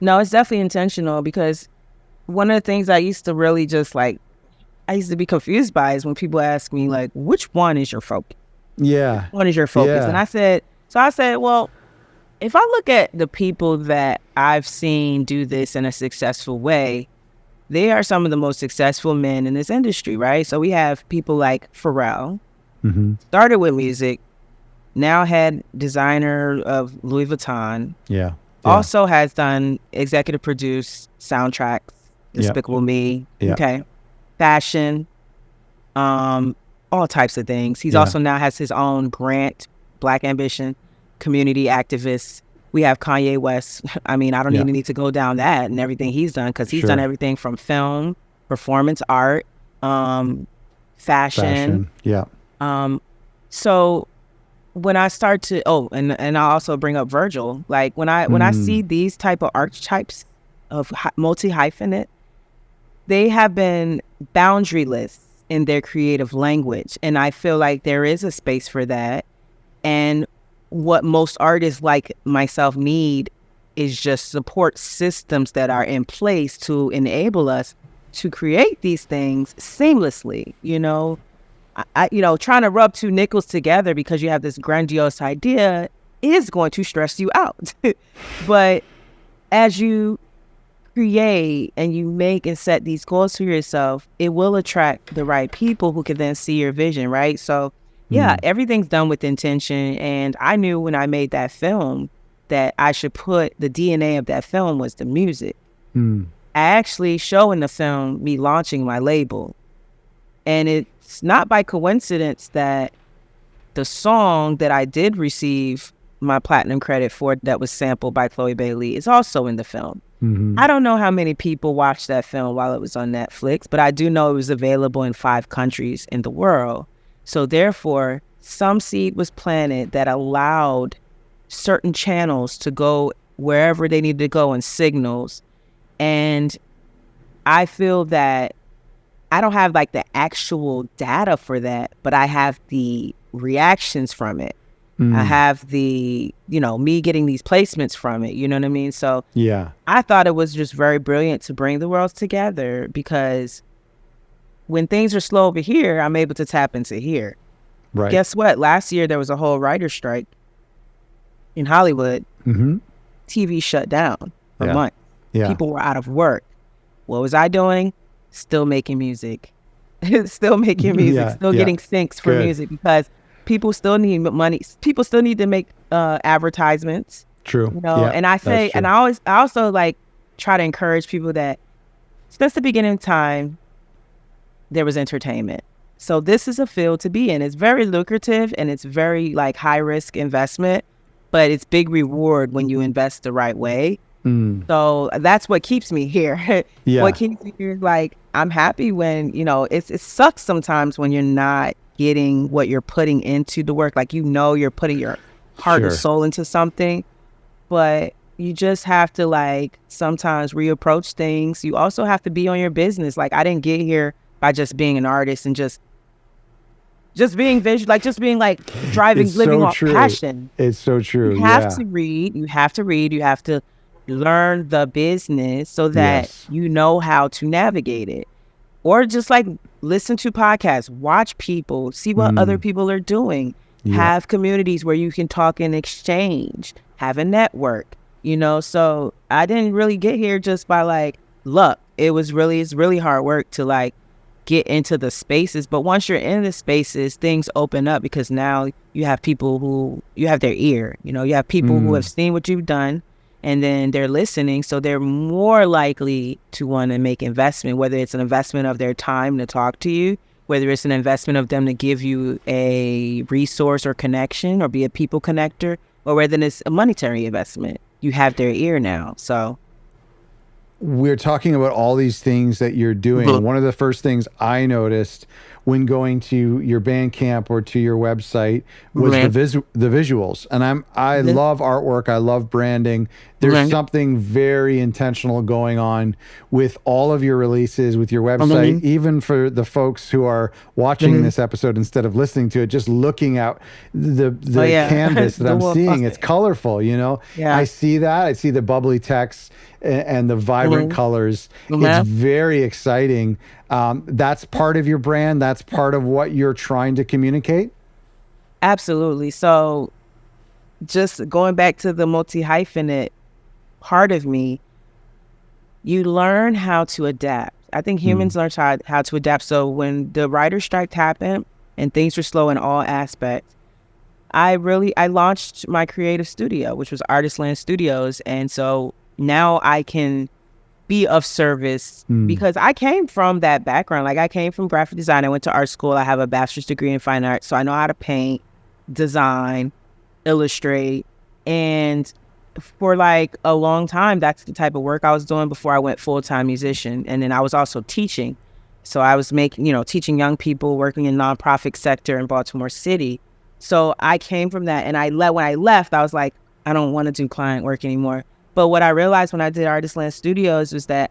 No, it's definitely intentional, because one of the things I used to really I used to be confused by is when people ask me, like, which one is your focus? Yeah. What is your focus? Yeah. And I said, well, if I look at the people that I've seen do this in a successful way, they are some of the most successful men in this industry, right? So we have people like Pharrell, started with music, now head designer of Louis Vuitton. Yeah. Also has done executive produced soundtracks, Despicable Me, okay, fashion, all types of things. He's also now has his own grant, Black Ambition, community activist. We have Kanye West. I mean, I don't even need to go down that and everything he's done, because he's done everything from film, performance art, fashion. Yeah. So when I start to, and I also bring up Virgil. Like when I see these type of archetypes of multi-hyphenate, they have been boundaryless in their creative language. And I feel like there is a space for that. And what most artists like myself need is just support systems that are in place to enable us to create these things seamlessly, trying to rub two nickels together because you have this grandiose idea is going to stress you out. But as you create and you make and set these goals for yourself, it will attract the right people who can then see your vision, right? So everything's done with intention. And I knew when I made that film that I should put the DNA of that film was the music. I actually show in the film me launching my label. And it's not by coincidence that the song that I did receive my platinum credit for, that was sampled by Chloe Bailey, is also in the film. I don't know how many people watched that film while it was on Netflix, but I do know it was available in 5 countries in the world. So therefore, some seed was planted that allowed certain channels to go wherever they needed to go in signals. And I feel that I don't have like the actual data for that, but I have the reactions from it. I have the, me getting these placements from it. You know what I mean? So I thought it was just very brilliant to bring the worlds together, because when things are slow over here, I'm able to tap into here. Right. Guess what? Last year, there was a whole writer's strike in Hollywood. TV shut down for months. People were out of work. What was I doing? Still making music. Still making music. Still getting syncs for music, because people still need money. People still need to make advertisements. True. And I say, and I also like try to encourage people that since the beginning of time, there was entertainment. So this is a field to be in. It's very lucrative and it's very like high risk investment, but it's big reward when you invest the right way. So that's what keeps me here. What keeps me here is like, I'm happy when, it sucks sometimes when you're not getting what you're putting into the work. Like, you're putting your heart and soul into something, but you just have to like sometimes reapproach things. You also have to be on your business. Like, I didn't get here by just being an artist and just being visual, like just being like driving, living off passion. It's so true. You have to read. You have to learn the business so that you know how to navigate it. Or just like listen to podcasts, watch people, see what other people are doing, have communities where you can talk and exchange, have a network, So I didn't really get here just by like luck. It's really hard work to like get into the spaces. But once you're in the spaces, things open up, because now you have people who, you have their ear, you have people who have seen what you've done, and then they're listening. So they're more likely to want to make investment, whether it's an investment of their time to talk to you, whether it's an investment of them to give you a resource or connection or be a people connector, or whether it's a monetary investment. You have their ear now. So we're talking about all these things that you're doing. Mhm. One of the first things I noticed when going to your Bandcamp or to your website was Right. the visuals. And I Mhm. love artwork. I love branding. There's Right. something very intentional going on with all of your releases, with your website, Mhm. even for the folks who are watching Mhm. this episode instead of listening to it, just looking out the Oh, yeah. canvas that The I'm wall. seeing. It's colorful, you know? Yeah. I see that. I see the bubbly text and the vibrant Mhm. colors. Mhm. It's very exciting. That's part of your brand. That's part of what you're trying to communicate. Absolutely. So just going back to the multi-hyphenate part of me, you learn how to adapt. I think humans learn how to adapt. So when the writer's strike happened and things were slow in all aspects, I launched my creative studio, which was Artistland Studios. And so now I can be of service because I came from that background. Like I came from graphic design. I went to art school. I have a bachelor's degree in fine arts. So I know how to paint, design, illustrate. And for like a long time, that's the type of work I was doing before I went full-time musician. And then I was also teaching. So I was teaching young people, working in nonprofit sector in Baltimore City. So I came from that. And when I left, I was like, I don't want to do client work anymore. But what I realized when I did Artistland Studios was that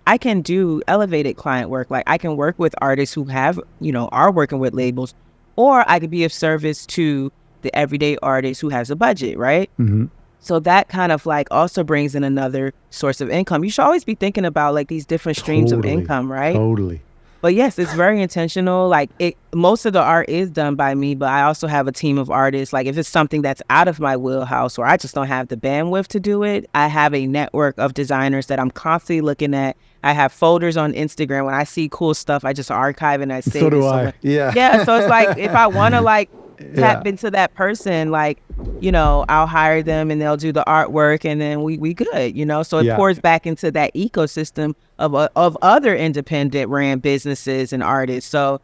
I can do elevated client work. Like I can work with artists who are working with labels, or I could be of service to the everyday artist who has a budget, right? Mm-hmm. So that kind of like also brings in another source of income. You should always be thinking about like these different streams of income, right? Totally. But yes, it's very intentional. Like most of the art is done by me, but I also have a team of artists. Like if it's something that's out of my wheelhouse or I just don't have the bandwidth to do it, I have a network of designers that I'm constantly looking at. I have folders on Instagram. When I see cool stuff, I just archive and I save it. So do I. Yeah. Yeah. So it's like if I want to like tap into that person, like, I'll hire them and they'll do the artwork and then we good, so it pours back into that ecosystem of other independent ran businesses and artists. So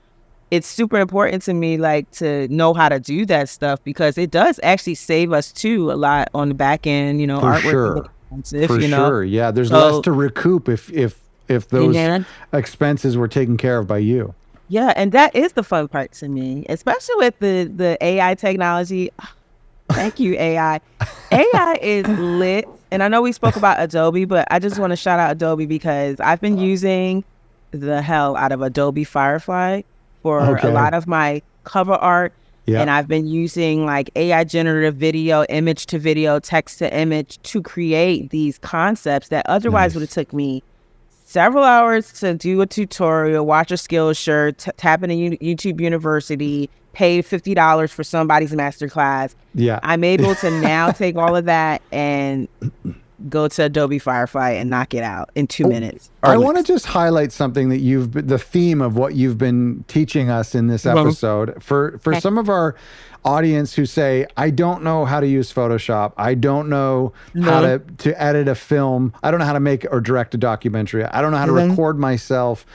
it's super important to me, like, to know how to do that stuff because it does actually save us too a lot on the back end, For artwork. sure. For sure. Yeah. There's less to recoup if those expenses were taken care of by you. Yeah, and that is the fun part to me, especially with the AI technology. Thank you, AI. AI is lit. And I know we spoke about Adobe, but I just want to shout out Adobe because I've been using the hell out of Adobe Firefly for a lot of my cover art. Yeah. And I've been using like AI generative video, image to video, text to image to create these concepts that otherwise would have took me several hours to do a tutorial, watch a Skillshare, tap into YouTube University, pay $50 for somebody's masterclass. Yeah. I'm able to now take all of that and go to Adobe Firefly and knock it out in 2 minutes. I want to just highlight something that the theme of what you've been teaching us in this episode. For some of our audience who say, I don't know how to use Photoshop. I don't know how to edit a film. I don't know how to make or direct a documentary. I don't know how to record myself.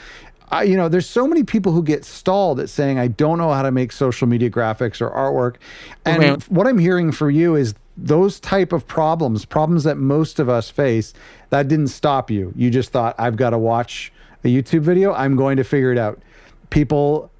There's so many people who get stalled at saying, I don't know how to make social media graphics or artwork. And what I'm hearing for you is those type of problems that most of us face, that didn't stop you. You just thought, I've got to watch a YouTube video. I'm going to figure it out. People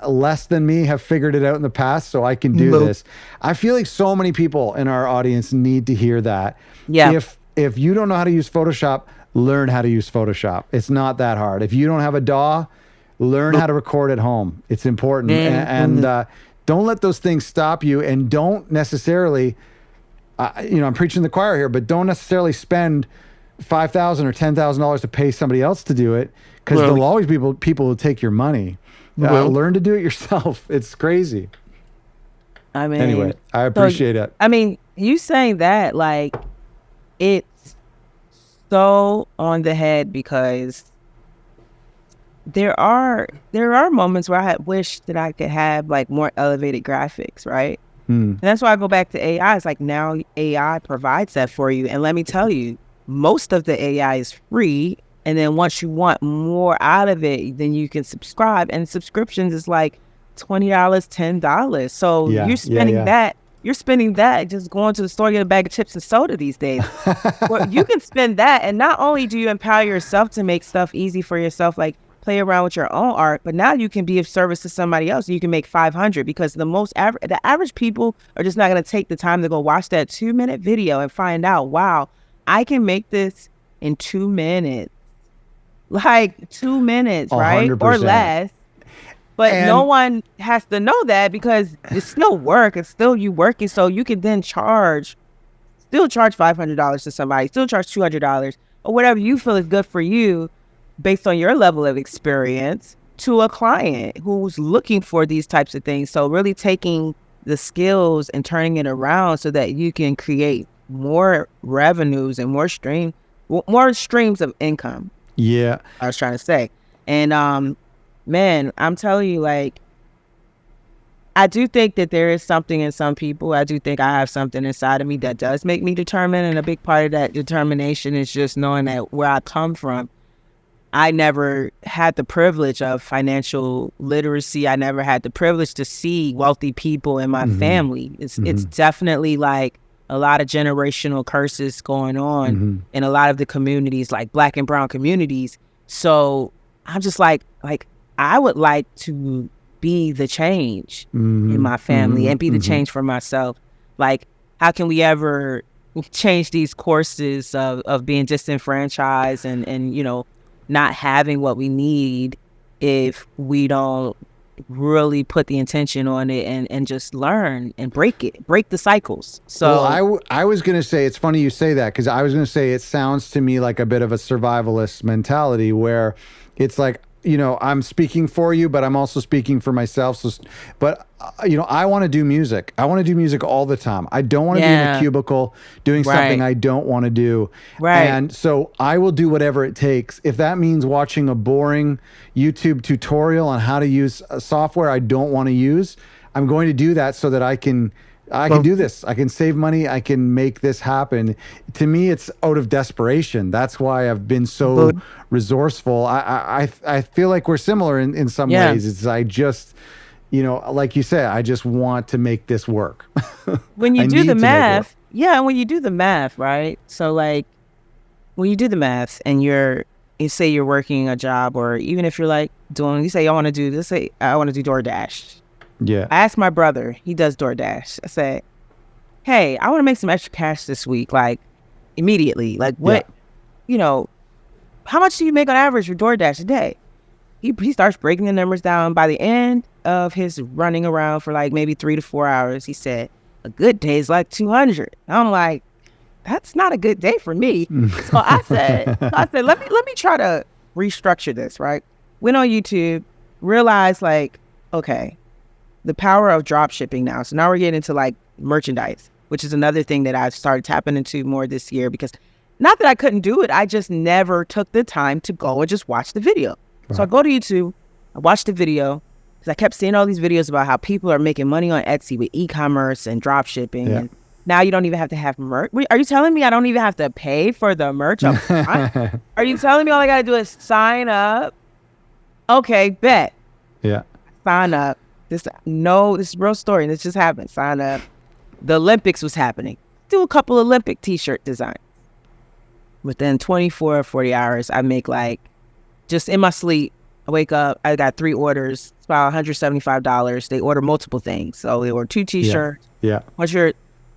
less than me have figured it out in the past, so I can do this. I feel like so many people in our audience need to hear that. Yeah. If you don't know how to use Photoshop, learn how to use Photoshop. It's not that hard. If you don't have a DAW, learn how to record at home. It's important. And don't let those things stop you, and don't necessarily, I'm preaching the choir here, but don't necessarily spend $5,000 or $10,000 to pay somebody else to do it, because there'll always be people who take your money. Learn to do it yourself. It's crazy. I mean, anyway, I appreciate it. I mean, you saying that, like, it's so on the head, because there are moments where I wish that I could have like more elevated graphics, right? And that's why I go back to AI. It's like now AI provides that for you. And let me tell you, most of the AI is free And then once you want more out of it, then you can subscribe. And subscriptions is like $20, $10. So Yeah, you're yeah, spending yeah. that. You're spending that just going to the store, get a bag of chips and soda these days. Well, you can spend that. And not only do you empower yourself to make stuff easy for yourself, like play around with your own art, but now you can be of service to somebody else. You can make 500 because the average people are just not going to take the time to go watch that 2-minute video and find out, wow, I can make this in 2 minutes. Like 2 minutes, right? 100%. Or less. But no And one has to know that because it's still work. It's still you working. So you can then still charge $500 to somebody, still charge $200 or whatever you feel is good for you based on your level of experience to a client who's looking for these types of things. So really taking the skills and turning it around so that you can create more revenues and more streams of income. yeah, I was trying to say. And man, I'm telling you, like, I do think that there is something in some people. I do think I have something inside of me that does make me determined. And a big part of that determination is just knowing that where I come from, I never had the privilege of financial literacy. I never had the privilege to see wealthy people in my family. It's definitely like a lot of generational curses going on in a lot of the communities, like Black and brown communities. So I'm just like I would like to be the change in my family and be the change for myself. Like, how can we ever change these courses of being disenfranchised and you know, not having what we need if we don't really put the intention on it and just learn and break the cycles. So well, I was going to say, it's funny you say that, because I was going to say it sounds to me like a bit of a survivalist mentality where it's like, you know, I'm speaking for you, but I'm also speaking for myself. So, but you know, I want to do music. I want to do music all the time. I don't want to be in a cubicle doing something I don't want to do. Right. And so I will do whatever it takes. If that means watching a boring YouTube tutorial on how to use a software I don't want to use, I'm going to do that so that I can do this. I can save money. I can make this happen. To me, it's out of desperation. That's why I've been so resourceful. I feel like we're similar in some ways. It's I just, you know, like you said, I just want to make this work. When you do the math, when you do the math, right? So like when you do the math and you say you're working a job, or even if you're like you say I want to do this, say I want to do DoorDash. Yeah. I asked my brother, he does DoorDash. I said, hey, I want to make some extra cash this week, like immediately. Like what, you know, how much do you make on average for DoorDash a day? He starts breaking the numbers down. By the end of his running around for like maybe 3 to 4 hours, he said, a good day is like 200. I'm like, that's not a good day for me. So I said, let me try to restructure this, right? Went on YouTube, realized like, okay, the power of drop shipping now. So now we're getting into like merchandise, which is another thing that I've started tapping into more this year, because not that I couldn't do it, I just never took the time to go and just watch the video. Right. So I go to YouTube, I watch the video, because I kept seeing all these videos about how people are making money on Etsy with e-commerce and drop shipping. Yeah. And now you don't even have to have merch. Are you telling me I don't even have to pay for the merch up front? Are you telling me all I got to do is sign up? Okay, bet. Yeah. Sign up. This is a real story. This just happened. Sign up. The Olympics was happening. Do a couple Olympic t-shirt designs. Within 24 or 40 hours, I make like, just in my sleep, I wake up, I got 3 orders. It's about $175. They order multiple things. So they order 2 t-shirts. Yeah.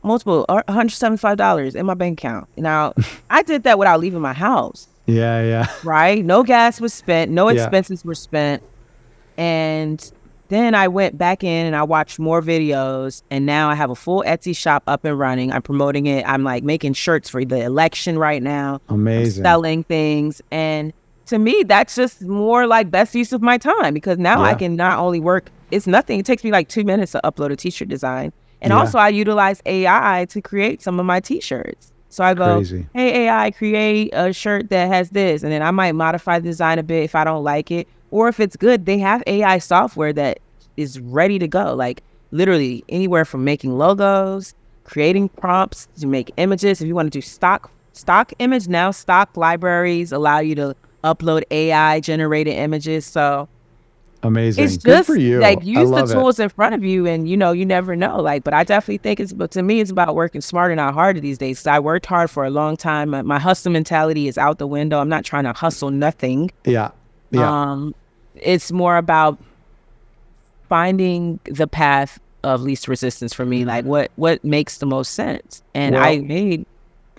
Multiple, $175 in my bank account. Now, I did that without leaving my house. Yeah. Right? No gas was spent. No expenses were spent. And then I went back in and I watched more videos, and now I have a full Etsy shop up and running. I'm promoting it. I'm like making shirts for the election right now. Amazing. I'm selling things. And to me, that's just more like best use of my time, because now I can not only work, it's nothing. It takes me like 2 minutes to upload a t-shirt design. And also I utilize AI to create some of my t-shirts. So I go, hey, AI, create a shirt that has this. And then I might modify the design a bit if I don't like it. Or if it's good, they have AI software that is ready to go. Like literally anywhere from making logos, creating prompts to make images. If you want to do stock image now, stock libraries allow you to upload AI generated images. So Amazing. it's Good just for you. like I use the love it. tools in front of you, and you never know. Like, but I definitely think but to me, it's about working smarter, not harder these days. So I worked hard for a long time. My hustle mentality is out the window. I'm not trying to hustle nothing. Yeah. Yeah. It's more about finding the path of least resistance for me. Like what makes the most sense, and Well, I made.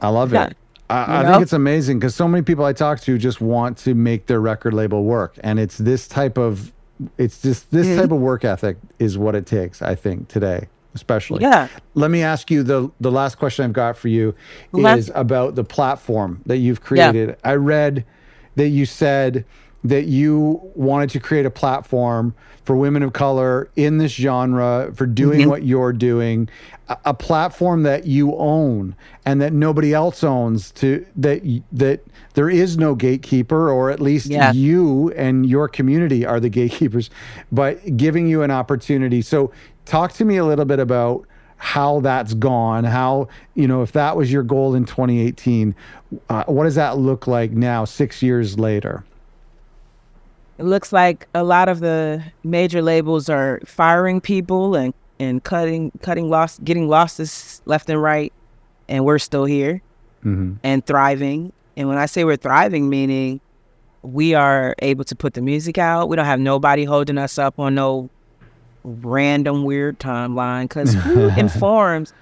I love Yeah, it. I think it's amazing because so many people I talk to just want to make their record label work, and it's this type of type of work ethic is what it takes. I think today, especially. Yeah. Let me ask you the last question I've got for you Okay. is about the platform that you've Yeah. created. I read that you said that you wanted to create a platform for women of color in this genre for doing what you're doing, a platform that you own and that nobody else owns, that there is no gatekeeper, or at least you and your community are the gatekeepers, but giving you an opportunity. So talk to me a little bit about how that's gone, how, if that was your goal in 2018, what does that look like now, 6 years later? It looks like a lot of the major labels are firing people and getting losses left and right, and we're still here and thriving. And when I say we're thriving, meaning we are able to put the music out. We don't have nobody holding us up on no random weird timeline, because who informs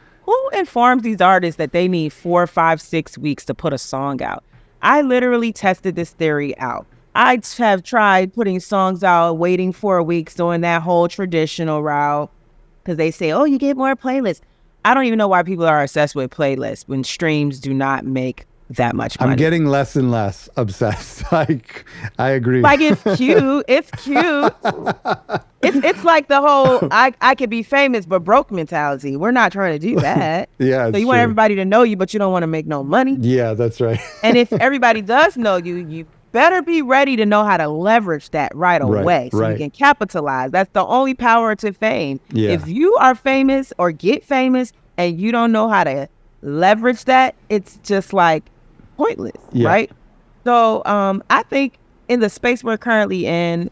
these artists that they need 4, 5, 6 weeks to put a song out? I literally tested this theory out. I have tried putting songs out, waiting 4 weeks, doing that whole traditional route, because they say, oh, you get more playlists. I don't even know why people are obsessed with playlists when streams do not make that much money. I'm getting less and less obsessed. Like, I agree. Like, it's cute. It's cute. It's like the whole I could be famous but broke mentality. We're not trying to do that. Yeah. So you want everybody to know you, but you don't want to make no money. Yeah, that's right. And if everybody does know you, you better be ready to know how to leverage that right away, so you can capitalize. That's the only power to fame. Yeah. If you are famous or get famous and you don't know how to leverage that, it's just like pointless, right? So I think in the space we're currently in,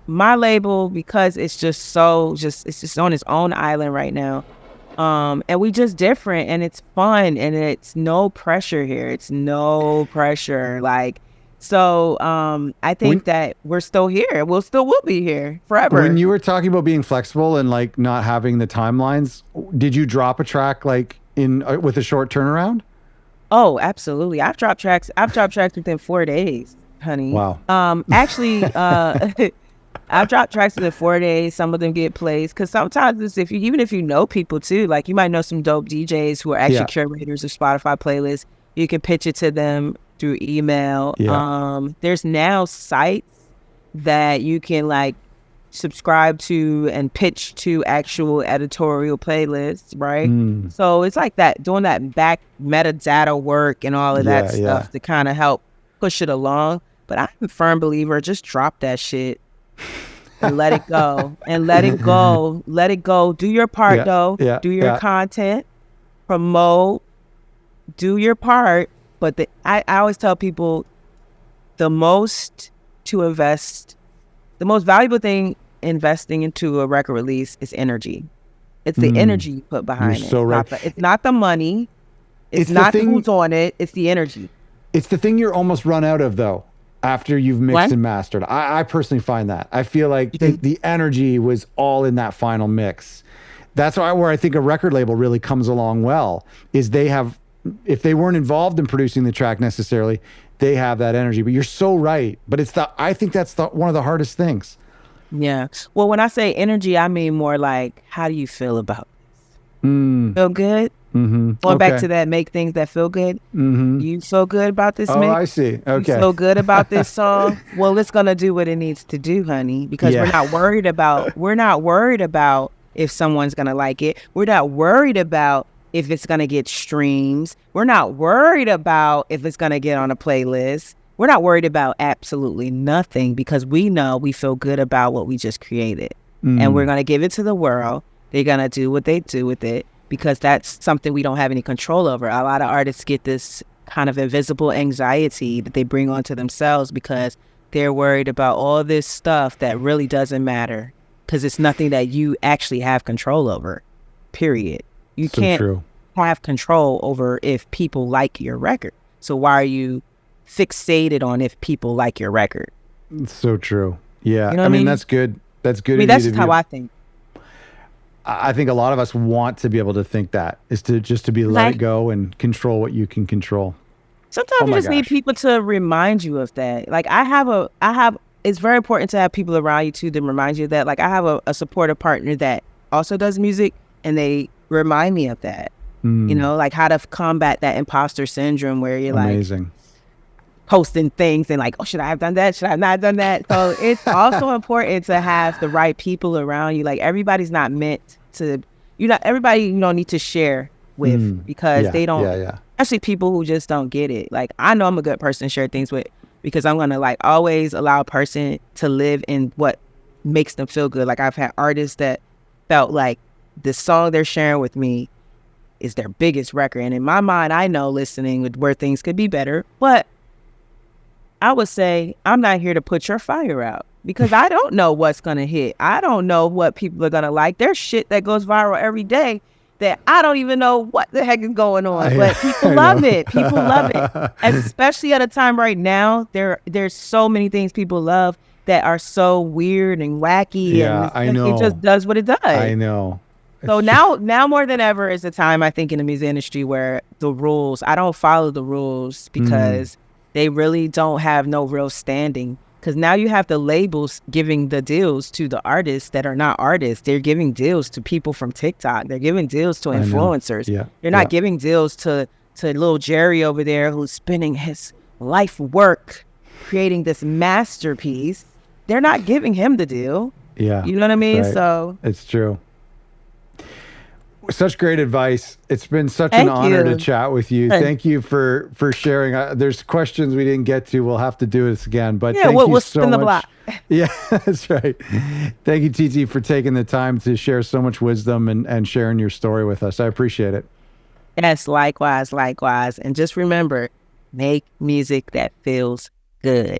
my label, because it's just on its own island right now, and we just different, and it's fun, and it's no pressure here. It's no pressure, like. So I think that we're still here. We'll be here forever. When you were talking about being flexible and like not having the timelines, did you drop a track like with a short turnaround? Oh, absolutely. I've dropped tracks within 4 days, honey. Wow. Actually, I've dropped tracks within 4 days. Some of them get plays, because sometimes it's even if you know people too, like you might know some dope DJs who are actually curators of Spotify playlists. You can pitch it to them through email. There's now sites that you can like subscribe to and pitch to actual editorial playlists, right? So it's like that, doing that back metadata work and all of that stuff to kind of help push it along. But I'm a firm believer, just drop that shit and let it go. Let it go. Do your part though. Do your content, promote, do your part. But I always tell people the most valuable thing investing into a record release is energy. It's the energy you put behind it. So right. It's not the money. It's not who's on it. It's the energy. It's the thing you're almost run out of though after you've mixed and mastered. I personally find that. I feel like the energy was all in that final mix. That's where I think a record label really comes along well, is they have, if they weren't involved in producing the track necessarily, they have that energy. But you're so right. But I think that's one of the hardest things. Yeah. Well, when I say energy, I mean more like, how do you feel about this? Feel good? Going back to that, make things that feel good. You feel good about this mix? Oh, I see. Okay. You feel good about this song? Well, it's gonna do what it needs to do, honey. Because we're not worried about if someone's gonna like it. We're not worried about if it's going to get streams. We're not worried about if it's going to get on a playlist. We're not worried about absolutely nothing, because we know we feel good about what we just created. And we're going to give it to the world. They're going to do what they do with it, because that's something we don't have any control over. A lot of artists get this kind of invisible anxiety that they bring onto themselves because they're worried about all this stuff that really doesn't matter because it's nothing that you actually have control over, period. You So can't true. have control over if people like your record. So why are you fixated on if people like your record? It's so true. Yeah. You know I what I mean, mean? that's good. That's good. I mean, of that's you to just how be- I think. I think a lot of us want to be able to think that is to just to be let Like, it go and control what you can control. sometimes Oh you my just need gosh. people to remind you of that. Like it's very important to have people around you too to remind you of that. Like I have a supportive partner that also does music and they remind me of that. You know, like how to combat that imposter syndrome where you're like Amazing. posting things and like, oh, should I have done that? Should I have not done that? So it's also important to have the right people around you. Like everybody's not meant to, everybody you don't need to share with because Yeah. they don't, Yeah. especially people who just don't get it. Like I know I'm a good person to share things with because I'm going to like always allow a person to live in what makes them feel good. Like I've had artists that felt like the song they're sharing with me is their biggest record. And in my mind, I know listening with where things could be better, but I would say I'm not here to put your fire out because I don't know what's going to hit. I don't know what people are going to like. There's shit that goes viral every day that I don't even know what the heck is going on, but people love it. People love it. Especially at a time right now, there's so many things people love that are so weird and wacky. Yeah, I know. It just does what it does. I know. So now more than ever is the time I think in the music industry where the rules, I don't follow the rules because they really don't have no real standing. Because now you have the labels giving the deals to the artists that are not artists. They're giving deals to people from TikTok. They're giving deals to influencers. Yeah. You're not giving deals to little Jerry over there who's spending his life work creating this masterpiece. They're not giving him the deal. Yeah. You know what I mean? Right. So it's true. Such great advice. It's been such an honor to chat with you. Thank you for sharing. There's questions we didn't get to. We'll have to do this again. But yeah, thank we'll you so spin the much. block. Yeah, that's right. Thank you, TT, for taking the time to share so much wisdom and sharing your story with us. I appreciate it. Yes, likewise. And just remember, make music that feels good.